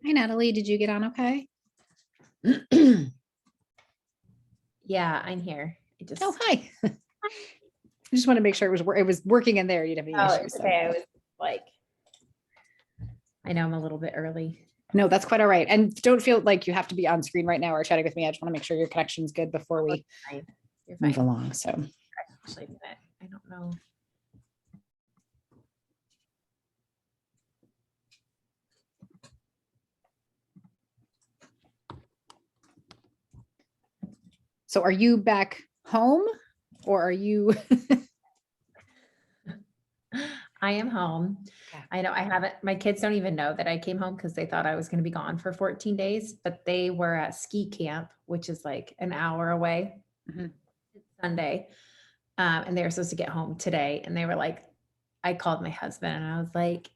Hi, Natalie. Did you get on okay? Yeah, I'm here. Oh, hi. I just want to make sure it was working in there. You'd have any issues. It's okay. I was like, I know I'm a little bit early. No, that's quite all right. And don't feel like you have to be on screen right now or chatting with me. I just want to make sure your connection's good before we You're move fine. along. So Actually, I don't know. So are you back home or are you? I am home. Okay. I know I haven't, my kids don't even know that I came home because they thought I was going to be gone for 14 days, but they were at ski camp, which is like an hour away. Mhm. Sunday. And they were supposed to get home today. And they were like, I called my husband and I was like,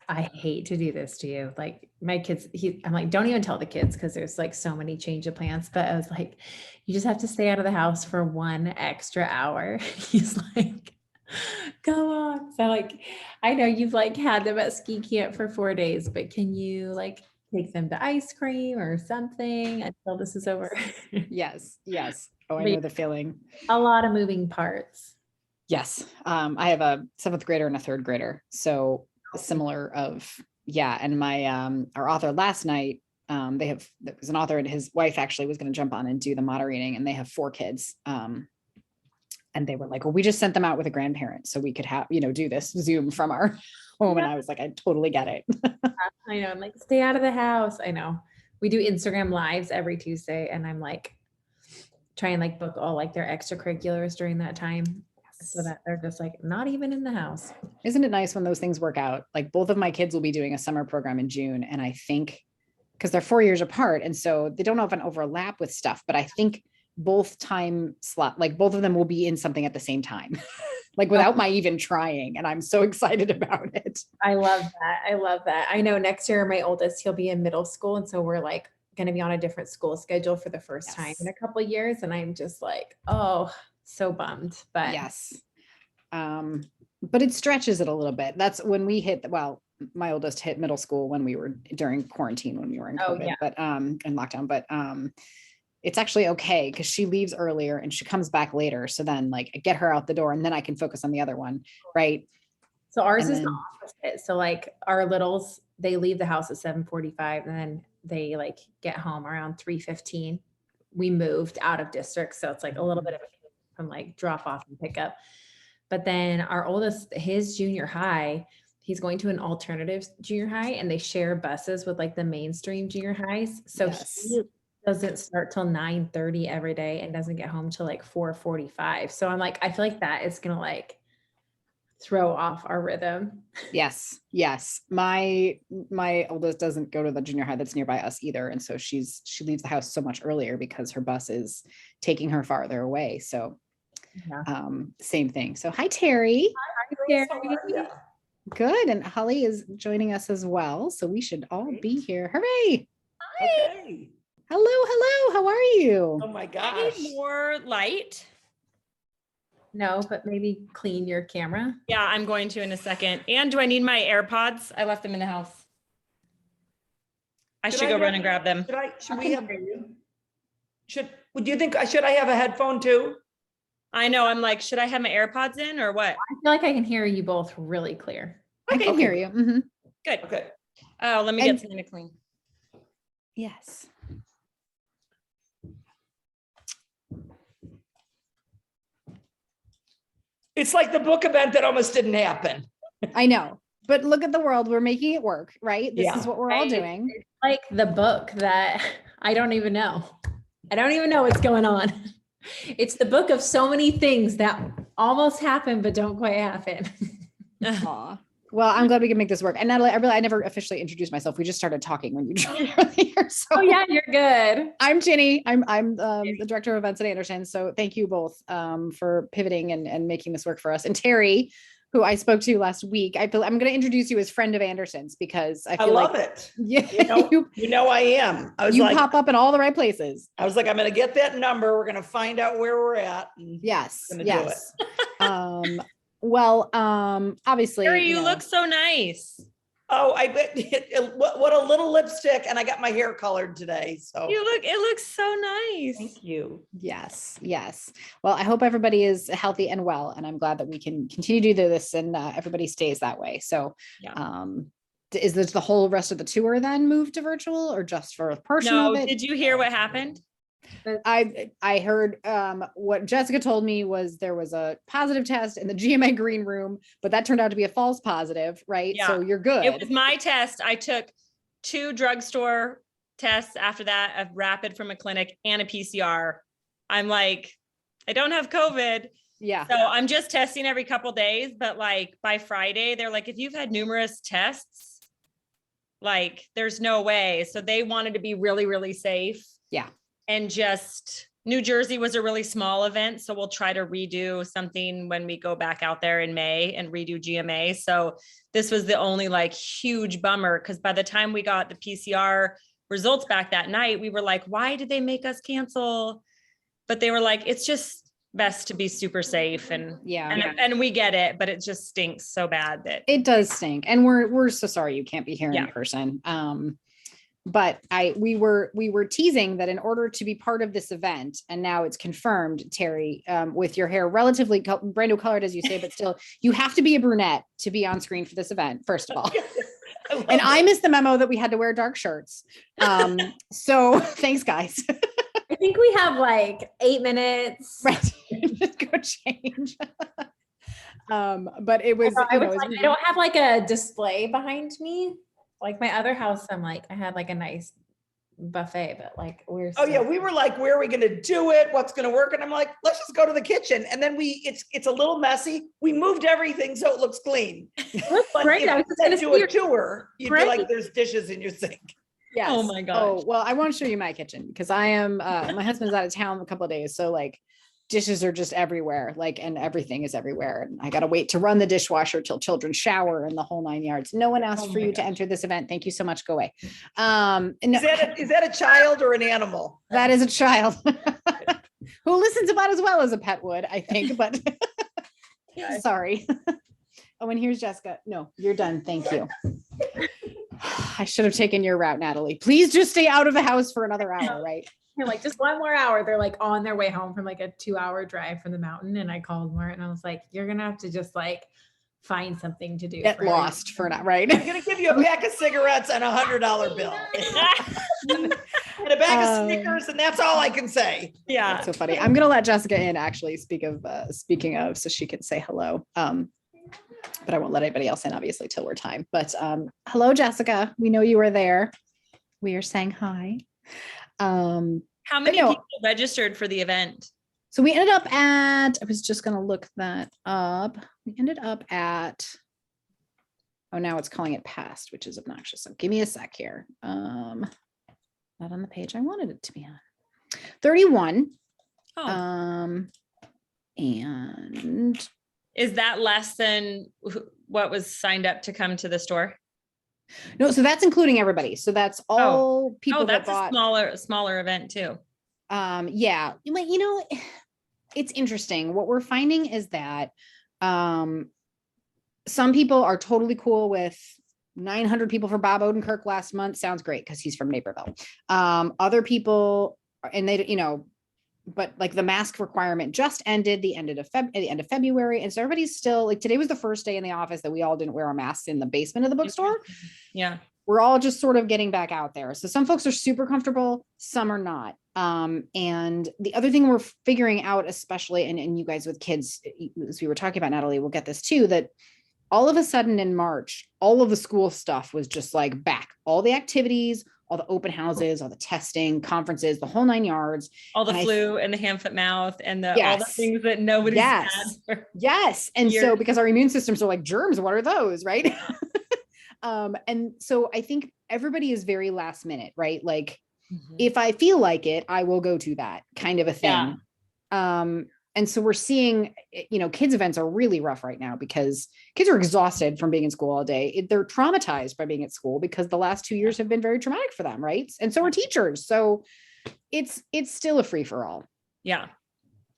I hate to do this to you. Like my kids, I'm like, don't even tell the kids because there's like so many change of plans. But I was like, you just have to stay out of the house for 1 extra hour. He's like, go on. So like, I know you've like had them at ski camp for 4 days, but can you like take them to ice cream or something until this is over? Yes. Yes. Oh, I know the feeling. A lot of moving parts. Yes. I have a 7th grader and a 3rd grader. So similar of, yeah. And my, our author last night, there was an author and his wife actually was going to jump on and do the moderating, and they have 4 kids. And they were like, well, we just sent them out with a grandparent so we could have, do this Zoom from our home. Yeah. And I was like, I totally get it. I know. I'm like, stay out of the house. I know. We do Instagram lives every Tuesday, and I'm like, try and like book all like their extracurriculars during that time so that they're just like not even in the house. Isn't it nice when those things work out? Like both of my kids will be doing a summer program in June. And I think because they're 4 years apart, and so they don't often overlap with stuff, but I think both time slot, like both of them will be in something at the same time, like without my even trying. And I'm so excited about it. I love that. I love that. I know next year, my oldest, he'll be in middle school. And so we're like going to be on a different school schedule for the first time in a couple of years. And I'm just like, oh, so bummed, but yes. But it stretches it a little bit. That's when we hit, well, my oldest hit middle school when we were during quarantine, when we were in COVID, but in lockdown, but it's actually okay because she leaves earlier and she comes back later. So then like I get her out the door and then I can focus on the other one. Right. So ours is the opposite. So like our littles, they leave the house at 7:45 and then they like get home around 3:15. We moved out of district. So it's like a little bit of a from like drop off and pick up. But then our oldest, his junior high, he's going to an alternative junior high and they share buses with like the mainstream junior highs. So he doesn't start till 9:30 every day and doesn't get home till like 4:45. So I'm like, I feel like that is gonna like throw off our rhythm. Yes. Yes. My oldest doesn't go to the junior high that's nearby us either. And so she leaves the house so much earlier because her bus is taking her farther away. So same thing. So hi, Teri. Hi, Teri. Good. And Holly is joining us as well. So we should all be here. Hooray. Hi. Okay. Hello. How are you? Oh my gosh. I need more light. No, but maybe clean your camera. Yeah, I'm going to in a second. And do I need my AirPods? I left them in the house. I should go run and grab them. Would you think, should I have a headphone too? I know. I'm like, should I have my AirPods in or what? I feel like I can hear you both really clear. I can hear you. Mm-hmm. Good. Okay. Oh, let me get something to clean. Yes. It's like the book event that almost didn't happen. I know, but look at the world. We're making it work, right? This is what we're all doing. It's like the book that I don't even know. I don't even know what's going on. It's the book of so many things that almost happen, but don't quite happen. Aw. Well, I'm glad we can make this work. And Natalie, I never officially introduced myself. We just started talking when you joined earlier. So oh yeah, you're good. I'm Ginny. I'm the director of events at Anderson. So thank you both for pivoting and making this work for us. And Teri, who I spoke to last week, I'm going to introduce you as friend of Anderson's because I love it. Yeah, you know I am. I was you like, pop up in all the right places. I was like, I'm going to get that number. We're going to find out where we're at. Yes. Do it. Well, obviously, Teri, you look so nice. Oh, I bet what a little lipstick, and I got my hair colored today. So it looks so nice. thank you. Yes, yes. Well, I hope everybody is healthy and well, and I'm glad that we can continue to do this and everybody stays that way. So, Yeah. is this the whole rest of the tour then moved to virtual, or just for a portion No, of it? did you hear what happened? I heard what Jessica told me was there was a positive test in the GMA green room, but that turned out to be a false positive, right? Yeah. So you're good. It was my test. I took 2 drugstore tests after that, a rapid from a clinic and a PCR. I'm like, I don't have COVID. Yeah. So I'm just testing every couple days, but like by Friday, they're like, if you've had numerous tests, like there's no way. So they wanted to be really, really safe. Yeah. And just New Jersey was a really small event. So we'll try to redo something when we go back out there in May and redo GMA. So this was the only like huge bummer, because by the time we got the PCR results back that night, we were like, why did they make us cancel? But they were like, it's just best to be super safe. And and we get it, but it just stinks so bad that it does stink. And we're so sorry you can't be here Yeah. in person. But we were teasing that in order to be part of this event, and now it's confirmed, Teri, with your hair relatively brand new colored, as you say, but still, you have to be a brunette to be on screen for this event, first of all. And I missed the memo that we had to wear dark shirts. So thanks, guys. I think we have like 8 minutes. Right. Just go change. But it was, I don't have like a display behind me. Like my other house, I had like a nice buffet, but like Oh yeah, we were like, where are we going to do it? What's going to work? And I'm like, let's just go to the kitchen. And then it's a little messy. We moved everything so it looks clean. But great. if I was you just gonna do see a tour, you'd be like, there's dishes in your sink. Yes. Oh my gosh. Oh, well, I want to show you my kitchen because I am, my husband's out of town a couple of days. So like dishes are just everywhere, like, and everything is everywhere. And I got to wait to run the dishwasher till children shower and the whole 9 yards. No one asked for you to enter this event. Thank you so much. Go away. And Is that a child or an animal? that is a child who listens about as well as a pet would, I think, but sorry. Oh, and here's Jessica. No, you're done. Thank you. I should have taken your route, Natalie. Please just stay out of the house for another hour, right? They're like, just 1 more hour. They're like on their way home from like a 2-hour drive from the mountain. And I called Mort and I was like, you're going to have to just like find something to do. Get lost for now, right? I'm going to give you a pack of cigarettes and $100 bill. And a bag of Snickers, and that's all I can say. Yeah. That's so funny. I'm going to let Jessica in, actually, speaking of, so she can say hello. But I won't let anybody else in, obviously, till we're time. But hello, Jessica. We know you were there. We are saying hi. How many people registered for the event? So we ended up at, I was just going to look that up. We ended up at, oh, now it's calling it past, which is obnoxious. So give me a sec here. Not on the page I wanted it to be on. 31. Oh. And Is that less than what was signed up to come to the store? no, so that's including everybody. So that's all people that that's bought. a smaller event too. Yeah, you know, it's interesting. What we're finding is that some people are totally cool with 900 people for Bob Odenkirk last month. Sounds great because he's from Naperville. Other people, and they, you know, but like the mask requirement just ended the end of February. And so everybody's still like, today was the first day in the office that we all didn't wear our masks in the basement of the bookstore. Yeah. We're all just sort of getting back out there. So some folks are super comfortable, some are not. And the other thing we're figuring out, especially, and you guys with kids, as we were talking about, Natalie, we'll get this too, that all of a sudden in March, all of the school stuff was just like back, all the activities, all the open houses, all the testing, conferences, the whole 9 yards. All the flu and the hand, foot, mouth, and all the Yes. things that nobody's had. Yes. And so because our immune systems are like germs, what are those, right? And so I think everybody is very last minute, right? Like if I feel like it, I will go to that kind of a thing. Yeah. And so we're seeing, you know, kids events are really rough right now because kids are exhausted from being in school all day. They're traumatized by being at school because the last 2 years have been very traumatic for them. Right. And so are teachers. So it's still a free for all. Yeah.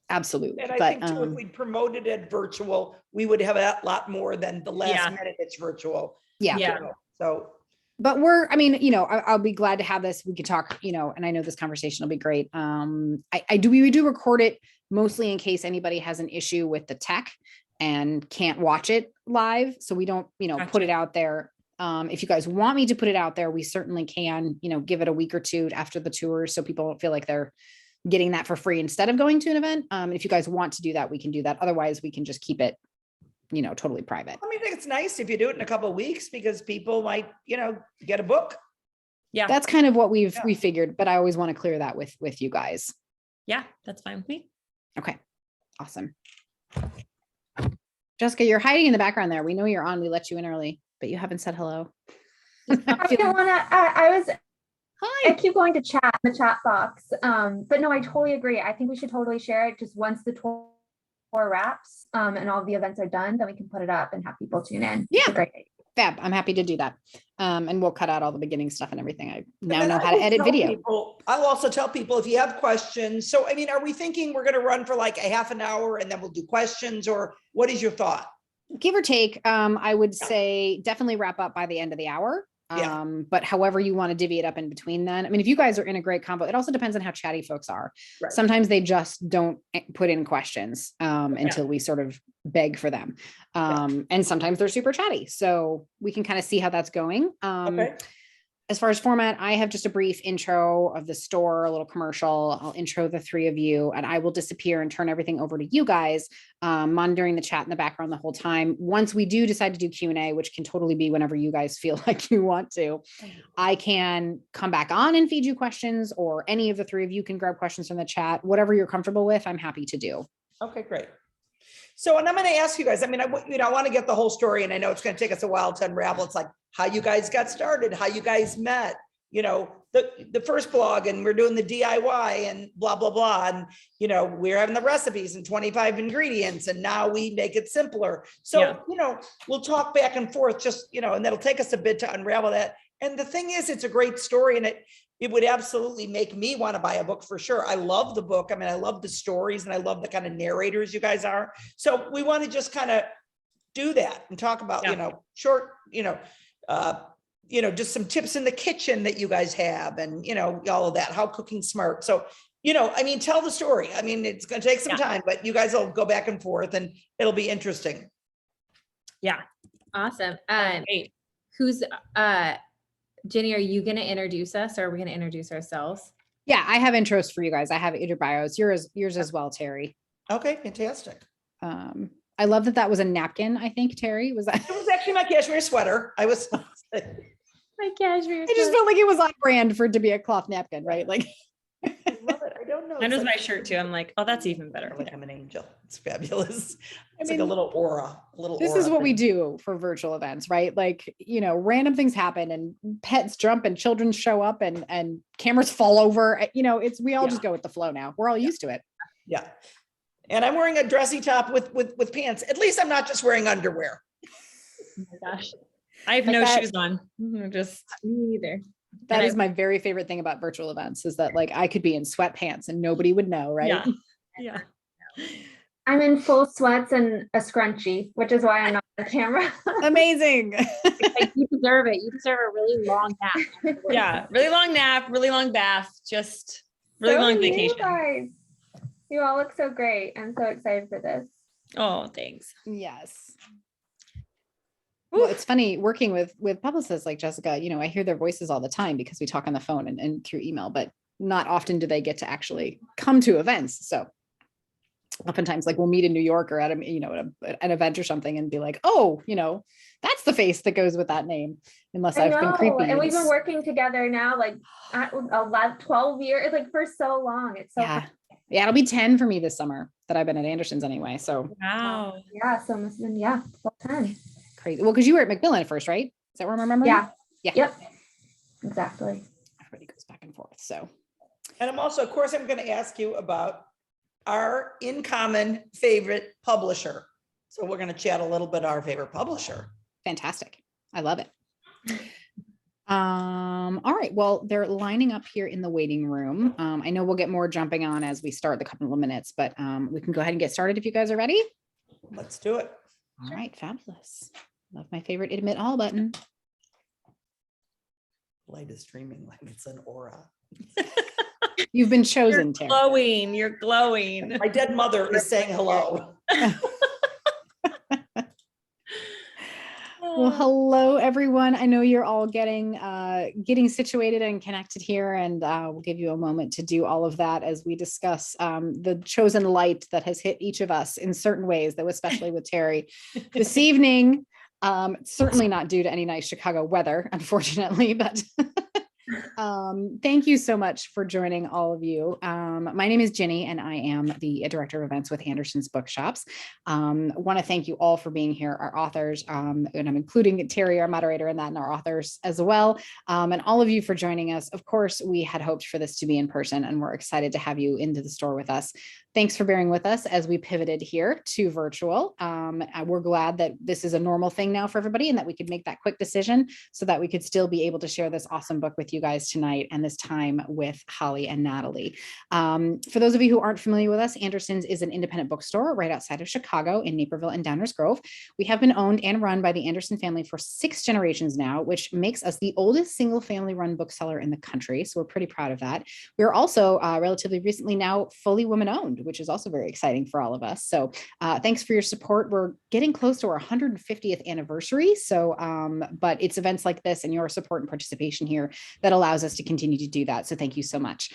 Absolutely. And I But think too, if we promoted it virtual, we would have a lot more than the last Yeah. minute it's virtual. yeah. Yeah. So, But I mean, I'll be glad to have this. We could talk, and I know this conversation will be great. We do record it mostly in case anybody has an issue with the tech and can't watch it live. So we don't, put Gotcha. it out there. If you guys want me to put it out there, we certainly can, give it a week or two after the tour so people don't feel like they're getting that for free instead of going to an event. If you guys want to do that, we can do that. Otherwise, we can just keep it, totally private. I mean, I think it's nice if you do it in a couple of weeks because people might, get a book. Yeah. That's kind of what we Yeah. figured, but I always want to clear that with you guys. Yeah, that's fine with me. Okay. Awesome. Jessica, you're hiding in the background there. We know you're on. We let you in early, but you haven't said hello. I didn't want to, I Hi. keep going to chat in the chat box. But no, I totally agree. I think we should totally share it just once the tour wraps and all the events are done, then we can put it up and have people tune in. Yeah. It's a great idea. Fab. I'm happy to do that. And we'll cut out all the beginning stuff and everything. I now And know then how I to will edit tell video. people- I'll also tell people if you have questions. So, I mean, are we thinking we're going to run for like a half an hour and then we'll do questions, or what is your thought? Give or take, I would say definitely wrap up by the end of the hour. Yeah. But however you want to divvy it up in between then. I mean, if you guys are in a great combo, it also depends on how chatty folks are. Right. Sometimes they just don't put in questions until we sort of beg for them. And sometimes they're super chatty. So we can kind of see how that's going. Okay. As far as format, I have just a brief intro of the store, a little commercial. I'll intro the three of you and I will disappear and turn everything over to you guys, monitoring the chat in the background the whole time. Once we do decide to do Q&A, which can totally be whenever you guys feel like you want to, I can come back on and feed you questions, or any of the three of you can grab questions from the chat. Whatever you're comfortable with, I'm happy to do. Okay, great. So, and I'm going to ask you guys, I mean, I want to get the whole story, and I know it's going to take us a while to unravel. It's like how you guys got started, how you guys met, the first blog, and we're doing the DIY and blah, blah, blah. And, we're having the recipes and 25 ingredients, and now we make it simpler. So, we'll talk back and forth just, and that'll take us a bit to unravel that. And the thing is, it's a great story, and it would absolutely make me want to buy a book for sure. I love the book. I mean, I love the stories and I love the kind of narrators you guys are. So we want to just kind of do that and talk about, short, just some tips in the kitchen that you guys have, and, all of that, how cooking smart. So, I mean, tell the story. I mean, it's going to take some time, but you guys will go back and forth and it'll be interesting. Yeah. Awesome. Great. Who's Jenny, are you going to introduce us, or are we going to introduce ourselves? Yeah, I have intros for you guys. I have your bios, yours as well, Teri. Okay, fantastic. I love that was a napkin. I think, Teri, was that? It was actually my cashmere sweater. My cashmere. I just felt like it was on brand for it to be a cloth napkin, right? Like, I love it. I don't know. That It's was like- my shirt too. I'm like, oh, that's even better. Like I'm an angel. It's fabulous. It's mean, like a little aura, this is what we do for virtual events, right? Like, random things happen and pets jump and children show up and cameras fall over. We all just go with the flow now. We're all used to it. Yeah. And I'm wearing a dressy top with pants. At least I'm not just wearing underwear. Oh my gosh. I have Like no that- shoes on. Just Me either. That And is my very favorite thing about virtual events, is that like I could be in sweatpants and nobody would know, right? yeah. Yeah. I'm in full sweats and a scrunchie, which is why I'm not on the camera. Amazing. Like, you deserve it. You deserve a really long nap. Yeah. Really long nap, really long bath, just really So long do you vacation. guys. You all look so great. I'm so excited for this. Oh, thanks. Yes. Well, it's funny working with publicists like Jessica, I hear their voices all the time because we talk on the phone and through email, but not often do they get to actually come to events. So oftentimes like we'll meet in New York or at an event or something and be like, oh, that's the face that goes with that name, unless I've been creepy. And we've been working together now, like 12 years, like for so long. It's so Yeah. It'll be 10 for me this summer that I've been at Anderson's anyway. So Wow. yeah, so must have been, well, 10. crazy. Well, because you were at Macmillan at first, right? Is that where I'm remembering? Yeah. Yeah. Yep. Exactly. Everybody goes back and forth. So And I'm also, of course, I'm going to ask you about our in common favorite publisher. So we're going to chat a little bit our favorite publisher. fantastic. I love it. All right. Well, they're lining up here in the waiting room. I know we'll get more jumping on as we start the couple of minutes, but we can go ahead and get started if you guys are ready. Let's do it. All right, fabulous. Love my favorite admit all button. Light is streaming like it's an aura. You've been chosen, You're Teri. glowing. You're glowing. My dead mother is saying hello. Well, hello, everyone. I know you're all getting situated and connected here, and we'll give you a moment to do all of that as we discuss the chosen light that has hit each of us in certain ways, though especially with Teri this evening. Certainly not due to any nice Chicago weather, unfortunately, but thank you so much for joining all of you. My name is Ginny, and I am the director of events with Anderson's Bookshops. Want to thank you all for being here, our authors, and I'm including Teri, our moderator, in that, and our authors as well, and all of you for joining us. Of course, we had hoped for this to be in person, and we're excited to have you into the store with us. Thanks for bearing with us as we pivoted here to virtual. We're glad that this is a normal thing now for everybody, and that we could make that quick decision so that we could still be able to share this awesome book with you guys tonight and this time with Holly and Natalie. For those of you who aren't familiar with us, Anderson's is an independent bookstore right outside of Chicago in Naperville and Downers Grove. We have been owned and run by the Anderson family for 6 generations now, which makes us the oldest single family run bookseller in the country. So we're pretty proud of that. We're also relatively recently now fully women owned, which is also very exciting for all of us. So thanks for your support. We're getting close to our 150th anniversary. So, but it's events like this and your support and participation here that allows us to continue to do that. So thank you so much.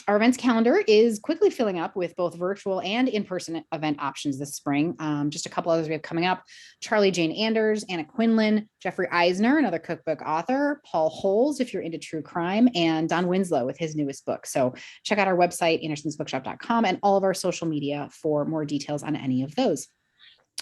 Our events calendar is quickly filling up with both virtual and in-person event options this spring. Just a couple others we have coming up: Charlie Jane Anders, Anna Quinlan, Jeffrey Eisner, another cookbook author, Paul Holes, if you're into true crime, and Don Winslow with his newest book. So check out our website, andersonsbookshop.com, and all of our social media for more details on any of those.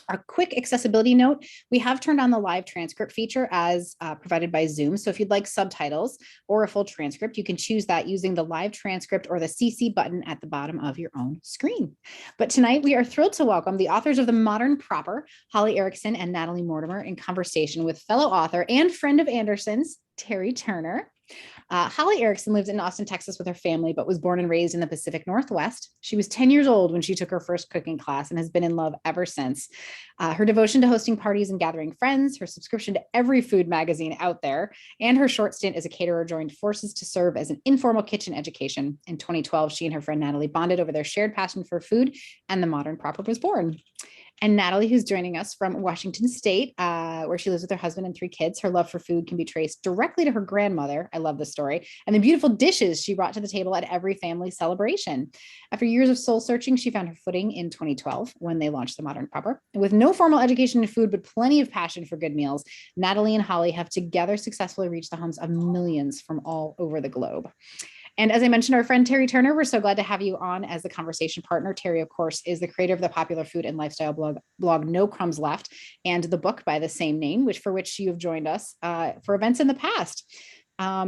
A quick accessibility note: we have turned on the live transcript feature as provided by Zoom. So if you'd like subtitles or a full transcript, you can choose that using the live transcript or the CC button at the bottom of your own screen. But tonight we are thrilled to welcome the authors of The Modern Proper, Holly Erickson and Natalie Mortimer, in conversation with fellow author and friend of Anderson's, Teri Turner. Holly Erickson lives in Austin, Texas with her family, but was born and raised in the Pacific Northwest. She was 10 years old when she took her first cooking class and has been in love ever since. Her devotion to hosting parties and gathering friends, her subscription to every food magazine out there, and her short stint as a caterer joined forces to serve as an informal kitchen education. In 2012, she and her friend Natalie bonded over their shared passion for food, and The Modern Proper was born. And Natalie, who's joining us from Washington State, where she lives with her husband and 3 kids. Her love for food can be traced directly to her grandmother. I love this story. And the beautiful dishes she brought to the table at every family celebration. After years of soul searching, she found her footing in 2012 when they launched The Modern Proper. With no formal education in food, but plenty of passion for good meals, Natalie and Holly have together successfully reached the homes of millions from all over the globe. And as I mentioned, our friend Teri Turner, we're so glad to have you on as the conversation partner. Teri, of course, is the creator of the popular food and lifestyle blog No Crumbs Left, and the book by the same name, for which you have joined us for events in the past.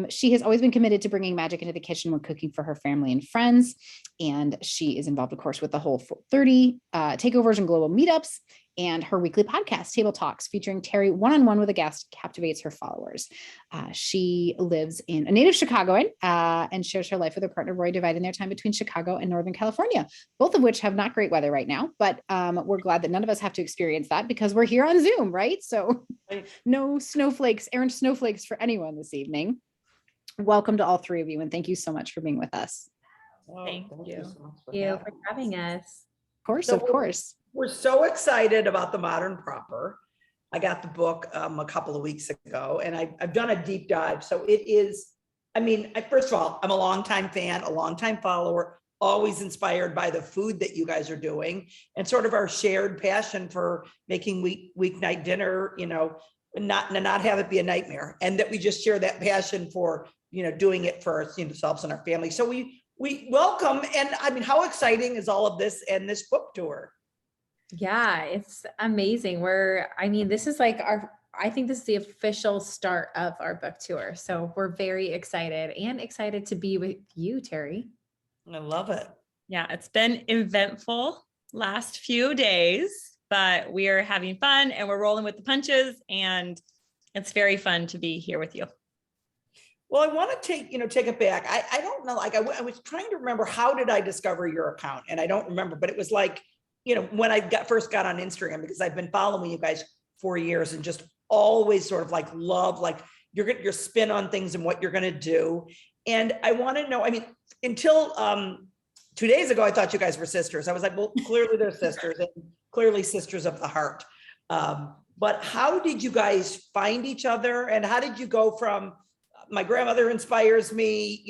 She has always been committed to bringing magic into the kitchen when cooking for her family and friends. And she is involved, of course, with the Whole 30 takeovers and global meetups. And her weekly podcast, Table Talks, featuring Teri one-on-one with a guest, captivates her followers. She lives in a native Chicagoan and shares her life with her partner, Roy, dividing their time between Chicago and Northern California, both of which have not great weather right now. But we're glad that none of us have to experience that because we're here on Zoom, right? So no snowflakes, errant snowflakes for anyone this evening. Welcome to all 3 of you, and thank you so much for being with us. Thank you. Thank you for having us. Of course, So of course. We're so excited about The Modern Proper. I got the book a couple of weeks ago, and I've done a deep dive. So it is, first of all, I'm a longtime fan, a longtime follower, always inspired by the food that you guys are doing and sort of our shared passion for making weeknight dinner, not have it be a nightmare, and that we just share that passion for, doing it for ourselves and our family. So we welcome, and how exciting is all of this and this book tour? Yeah, it's amazing. This is like I think this is the official start of our book tour. So we're very excited to be with you, Teri. I love it. Yeah, it's been eventful last few days, but we are having fun and we're rolling with the punches, and it's very fun to be here with you. Well, I want to take it back. I don't know. Like I was trying to remember, how did I discover your account? And I don't remember, but it was like, when I first got on Instagram, because I've been following you guys for years and just always sort of like love, like your spin on things and what you're going to do. And I want to know, I mean, until 2 days ago, I thought you guys were sisters. I was like, well, clearly they're sisters and clearly sisters of the heart. But how did you guys find each other? And how did you go from, my grandmother inspires me,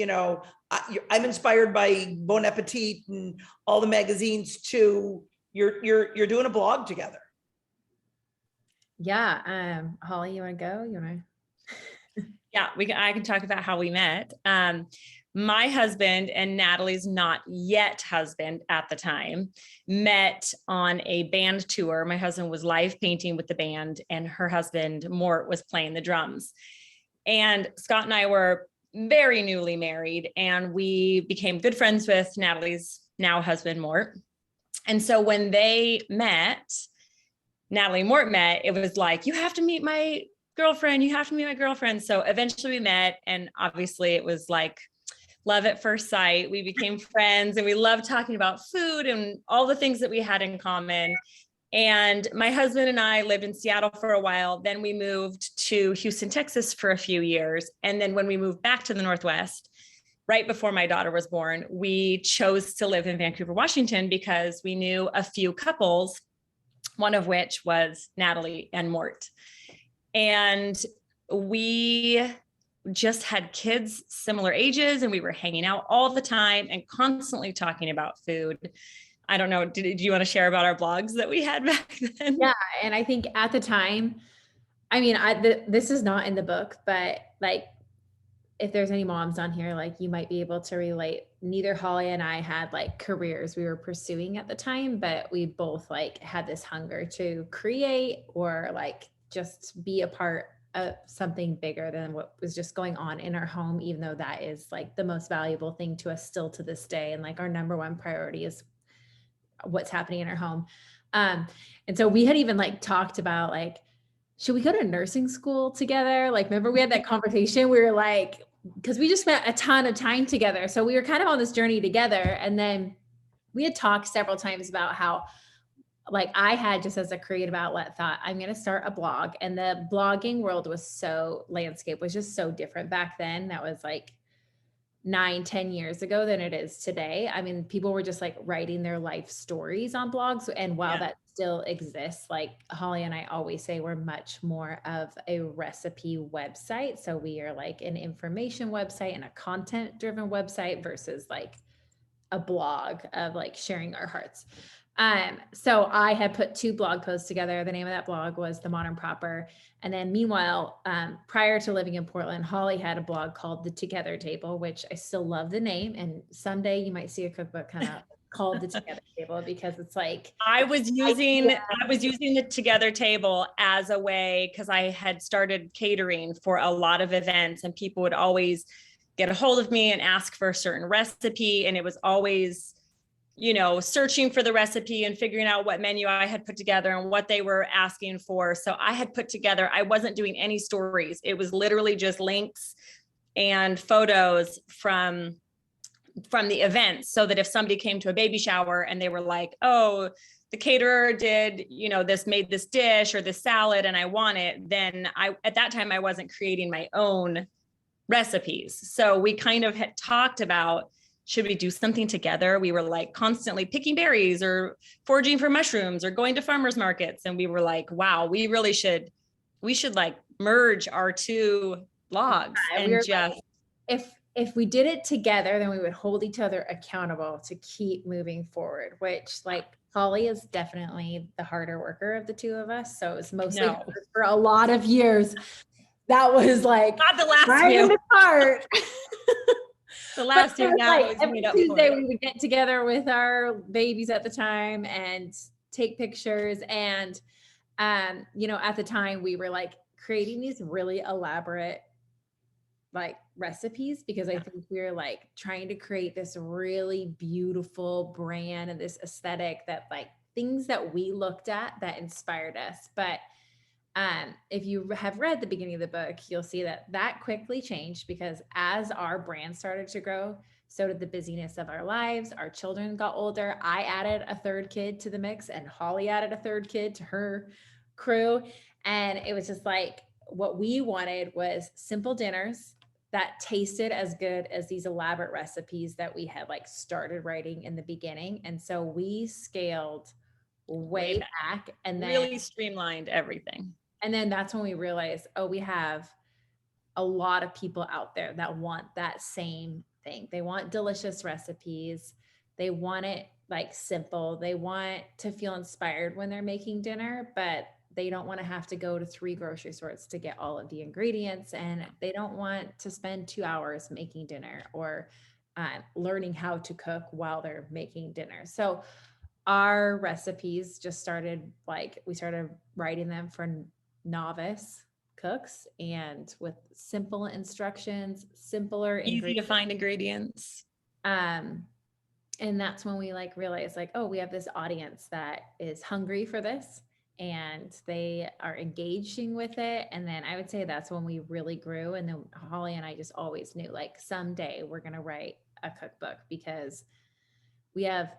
I'm inspired by Bon Appetit and all the magazines, to you're doing a blog together? Yeah. Holly, you want to go? Yeah, I can talk about how we met. My husband and Natalie's not yet husband at the time met on a band tour. My husband was live painting with the band, and her husband, Mort, was playing the drums. And Scott and I were very newly married, and we became good friends with Natalie's now husband, Mort. And so when they met, Natalie and Mort met, it was like, you have to meet my girlfriend. You have to meet my girlfriend. So eventually we met, and obviously it was like love at first sight. We became friends, and we loved talking about food and all the things that we had in common. And my husband and I lived in Seattle for a while. Then we moved to Houston, Texas for a few years. And then when we moved back to the Northwest, right before my daughter was born, we chose to live in Vancouver, Washington, because we knew a few couples, one of which was Natalie and Mort. And we just had kids similar ages, and we were hanging out all the time and constantly talking about food. I don't know. Do you want to share about our blogs that we had back then? Yeah. And I think at the time, I mean, this is not in the book, but like, if there's any moms on here, like you might be able to relate. Neither Holly and I had like careers we were pursuing at the time, but we both like had this hunger to create or like just be a part of something bigger than what was just going on in our home, even though that is like the most valuable thing to us still to this day. And like our number one priority is what's happening in our home. And so we had even like talked about like, should we go to nursing school together? Like, remember we had that conversation, we were like, because we just spent a ton of time together. So we were kind of on this journey together. And then we had talked several times about how like I had just as a creative outlet thought, I'm going to start a blog. And the blogging world landscape was just so different back then. That was like 9-10 years ago than it is today. I mean, people were just like writing their life stories on blogs. And while that still exists, like Holly and I always say, we're much more of a recipe website. So we are like an information website and a content driven website versus like a blog of like sharing our hearts. So I had put 2 blog posts together. The name of that blog was The Modern Proper. And then meanwhile, prior to living in Portland, Holly had a blog called The Together Table, which I still love the name. And someday you might see a cookbook come out called The Together Table, because it's like, I was using the Together Table as a way, because I had started catering for a lot of events, and people would always get a hold of me and ask for a certain recipe. And it was always, searching for the recipe and figuring out what menu I had put together and what they were asking for. So I had put together, I wasn't doing any stories. It was literally just links and photos from the event, so that if somebody came to a baby shower and they were like, oh, the caterer did, made this dish or this salad and I want it, then at that time I wasn't creating my own recipes. So we kind of had talked about, should we do something together? We were like constantly picking berries or foraging for mushrooms or going to farmers markets. And we were like, wow, we should like merge our 2 blogs. And we just, like, if we did it together, then we would hold each other accountable to keep moving forward, which like Holly is definitely the harder worker of the 2 of us. So it's mostly for a lot of years. That was like not the last few. In the part. The last year, like every Tuesday we would get together with our babies at the time and take pictures. And, at the time we were like creating these really elaborate like recipes, because I think we were like trying to create this really beautiful brand and this aesthetic that like things that we looked at that inspired us. But If you have read the beginning of the book, you'll see that quickly changed because as our brand started to grow, so did the busyness of our lives. Our children got older. I added a third kid to the mix, and Holly added a third kid to her crew. And it was just like, what we wanted was simple dinners that tasted as good as these elaborate recipes that we had like started writing in the beginning. And so we scaled way back and then really streamlined everything. And then that's when we realized, oh, we have a lot of people out there that want that same thing. They want delicious recipes. They want it like simple. They want to feel inspired when they're making dinner, but they don't want to have to go to 3 grocery stores to get all of the ingredients. And they don't want to spend 2 hours making dinner or learning how to cook while they're making dinner. So our recipes just started we started writing them for novice cooks and with simple instructions, simpler Easy to find ingredients. And that's when we realized oh, we have this audience that is hungry for this and they are engaging with it. And then I would say that's when we really grew. And then Holly and I just always knew someday we're going to write a cookbook because we have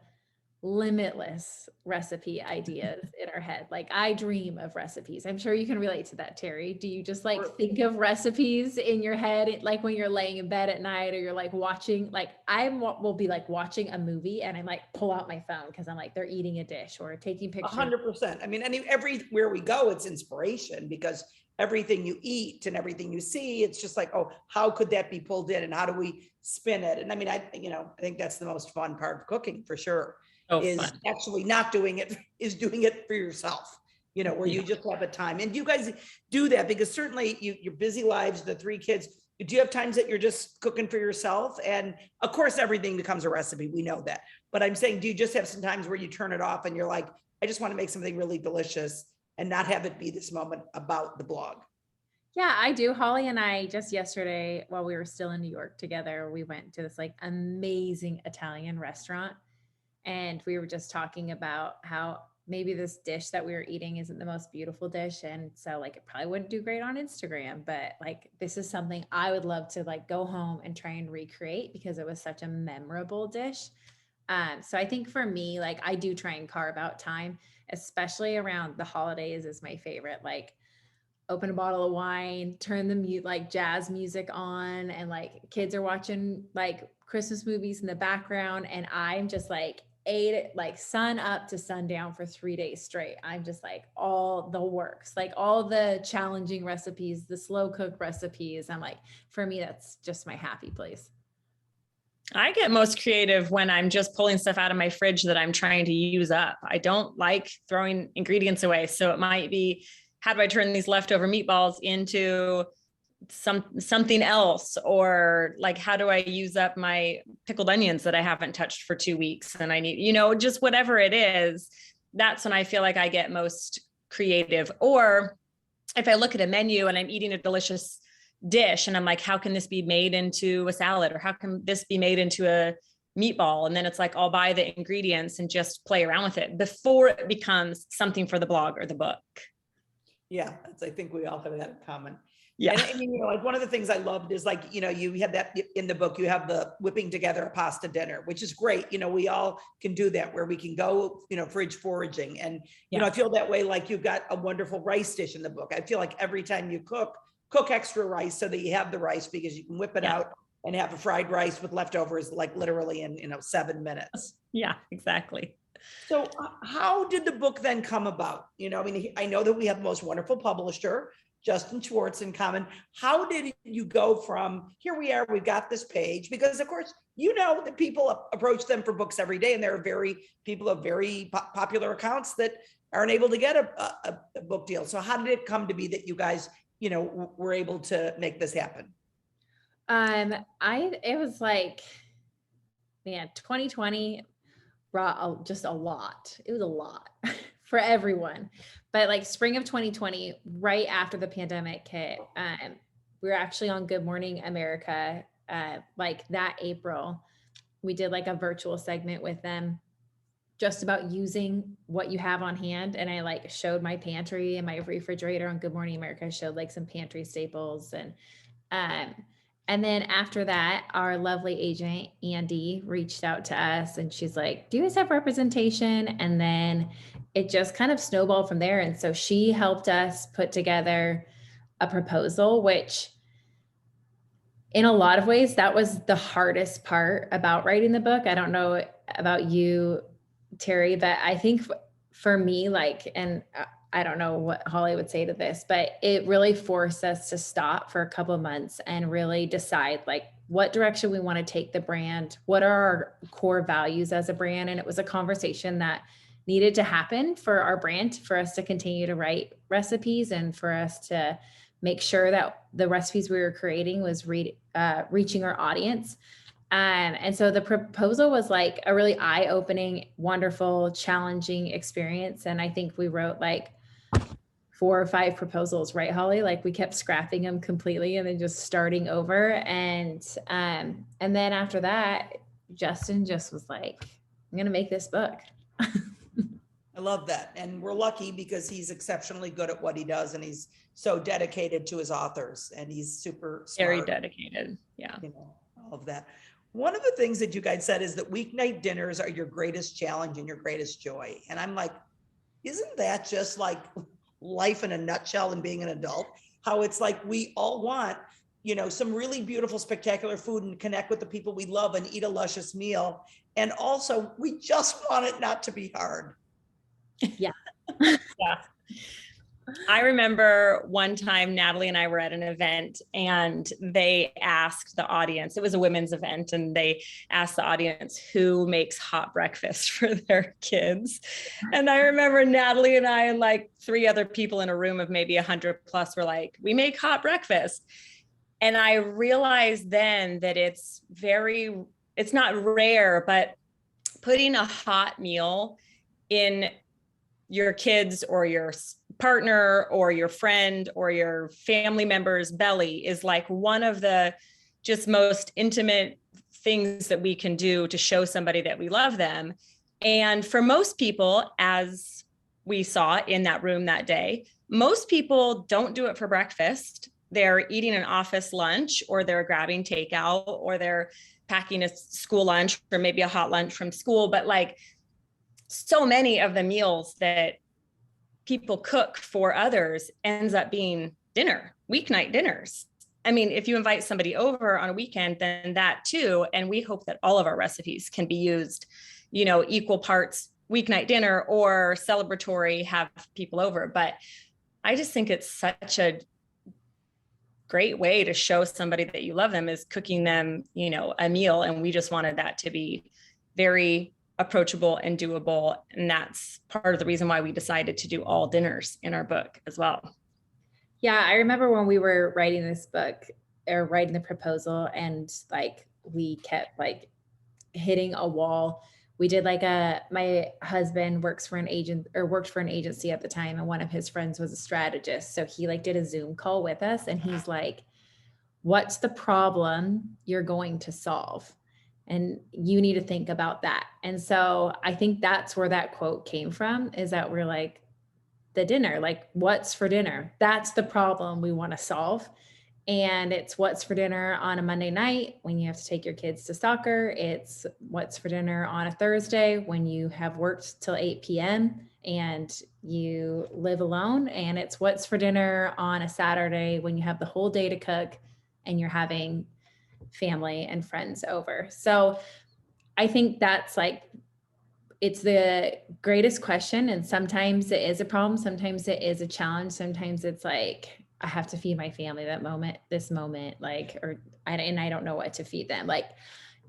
limitless recipe ideas in our head. I dream of recipes. I'm sure you can relate to that, Teri. Do you just think of recipes in your head when you're laying in bed at night or you're watching, I will be watching a movie and I pull out my phone because I'm they're eating a dish or taking pictures. 100%. I mean, everywhere we go, it's inspiration because everything you eat and everything you see, it's just oh, how could that be pulled in and how do we spin it? And I mean, I think that's the most fun part of cooking for sure. Is fun. Actually not doing it, is doing it for yourself, where you just have a time. And do you guys do that? Because certainly your busy lives, the 3 kids, do you have times that you're just cooking for yourself? And of course, everything becomes a recipe. We know that. But I'm saying, do you just have some times where you turn it off and you're I just want to make something really delicious and not have it be this moment about the blog? Yeah, I do. Holly and I just yesterday, while we were still in New York together, we went to this amazing Italian restaurant. And we were just talking about how maybe this dish that we were eating isn't the most beautiful dish. And so it probably wouldn't do great on Instagram, but this is something I would love to go home and try and recreate because it was such a memorable dish. So I think for me, I do try and carve out time, especially around the holidays is my favorite. Open a bottle of wine, turn the jazz music on, and kids are watching Christmas movies in the background. And I'm just ate it sun up to sundown for 3 days straight. I'm just all the works, all the challenging recipes, the slow cook recipes. I'm for me, that's just my happy place. I get most creative when I'm just pulling stuff out of my fridge that I'm trying to use up. I don't like throwing ingredients away. So it might be, how do I turn these leftover meatballs into something else? Or how do I use up my pickled onions that I haven't touched for 2 weeks and I need, just whatever it is. That's when I feel like I get most creative. Or if I look at a menu and I'm eating a delicious dish and I'm how can this be made into a salad? Or how can this be made into a meatball? And then it's I'll buy the ingredients and just play around with it before it becomes something for the blog or the book. Yeah, I think we all have that in common. Yeah. And one of the things I loved is you had that in the book, you have the whipping together a pasta dinner, which is great. We all can do that where we can go, fridge foraging. And, I feel that way. You've got a wonderful rice dish in the book. I feel every time you cook extra rice so that you have the rice because you can whip it out and have a fried rice with leftovers, literally in, 7 minutes. Yeah, exactly. So how did the book then come about? I know that we have the most wonderful publisher, Justin Schwartz in common. How did you go from here we are, we've got this page, because of course, that people approach them for books every day. And there are people of very popular accounts that aren't able to get a book deal. So how did it come to be that you guys, were able to make this happen? It was 2020 brought just a lot. It was a lot for everyone. But spring of 2020, right after the pandemic hit, we were actually on Good Morning America. That April, we did a virtual segment with them. just about using what you have on hand. And I like showed my pantry and my refrigerator on Good Morning America. I showed like some pantry staples and then after that, our lovely agent, Andy, reached out to us and she's like, do you guys have representation? And then it just kind of snowballed from there. And so she helped us put together a proposal, which in a lot of ways, that was the hardest part about writing the book. I don't know about you, Teri, but I think for me, like, and I don't know what Holly would say to this, but it really forced us to stop for a couple of months and really decide like what direction we want to take the brand. What are our core values as a brand? And it was a conversation that needed to happen for our brand, for us to continue to write recipes and for us to make sure that the recipes we were creating was reaching our audience. And so the proposal was like a really eye-opening, wonderful, challenging experience. And I think we wrote like 4 or 5 proposals, right, Holly? Like we kept scrapping them completely and then just starting over. And then after that, Justin just was like, I'm going to make this book. I love that. And we're lucky because he's exceptionally good at what he does. And he's so dedicated to his authors and he's super smart. Very dedicated. Yeah. You know, all of that. One of the things that you guys said is that weeknight dinners are your greatest challenge and your greatest joy. And I'm like, isn't that just like life in a nutshell and being an adult? How it's like we all want, you know, some really beautiful, spectacular food and connect with the people we love and eat a luscious meal. And also we just want it not to be hard. Yeah. Yeah. I remember one time Natalie and I were at an event and they asked the audience, it was a women's event, and they asked the audience who makes hot breakfast for their kids. And I remember Natalie and I and like 3 other people in a room of maybe 100 plus were like, we make hot breakfast. And I realized then that it's not rare, but putting a hot meal in your kids or your partner or your friend or your family member's belly is like one of the just most intimate things that we can do to show somebody that we love them. And for most people, as we saw in that room that day, most people don't do it for breakfast. They're eating an office lunch, or they're grabbing takeout, or they're packing a school lunch, or maybe a hot lunch from school. But like so many of the meals that people cook for others ends up being weeknight dinners. I mean, if you invite somebody over on a weekend, then that too. And we hope that all of our recipes can be used, you know, equal parts weeknight dinner or celebratory, have people over. But I just think it's such a great way to show somebody that you love them is cooking them, you know, a meal. And we just wanted that to be very approachable and doable. And that's part of the reason why we decided to do all dinners in our book as well. Yeah, I remember when we were writing this book or writing the proposal and like we kept like hitting a wall. We did like my husband worked for an agency at the time, and one of his friends was a strategist. So he like did a Zoom call with us and he's like, what's the problem you're going to solve? And you need to think about that. And so I think that's where that quote came from, is that we're like, the dinner, like what's for dinner? That's the problem we want to solve. And it's what's for dinner on a Monday night when you have to take your kids to soccer. It's what's for dinner on a Thursday when you have worked till 8 p.m. and you live alone. And it's what's for dinner on a Saturday when you have the whole day to cook and you're having family and friends over. So I think that's like, it's the greatest question. And sometimes it is a problem. Sometimes it is a challenge. Sometimes it's like, I have to feed my family this moment, like, and I don't know what to feed them. Like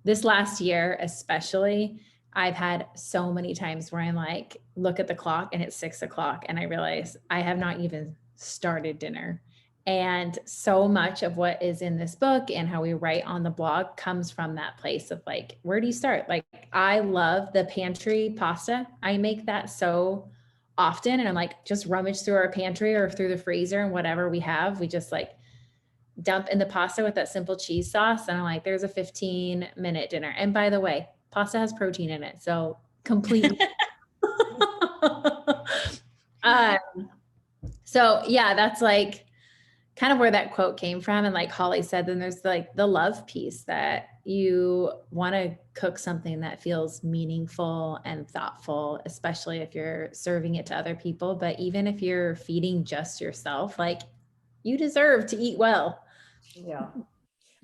this last year, especially, I've had so many times where I'm like, look at the clock and it's 6 o'clock. And I realize I have not even started dinner. And so much of what is in this book and how we write on the blog comes from that place of like, where do you start? Like, I love the pantry pasta. I make that so often. And I'm like, just rummage through our pantry or through the freezer and whatever we have, we just like dump in the pasta with that simple cheese sauce. And I'm like, there's a 15-minute dinner. And by the way, pasta has protein in it. So completely. So yeah, that's like kind of where that quote came from. And like Holly said, then there's like the love piece that you want to cook something that feels meaningful and thoughtful, especially if you're serving it to other people. But even if you're feeding just yourself, like you deserve to eat well. Yeah.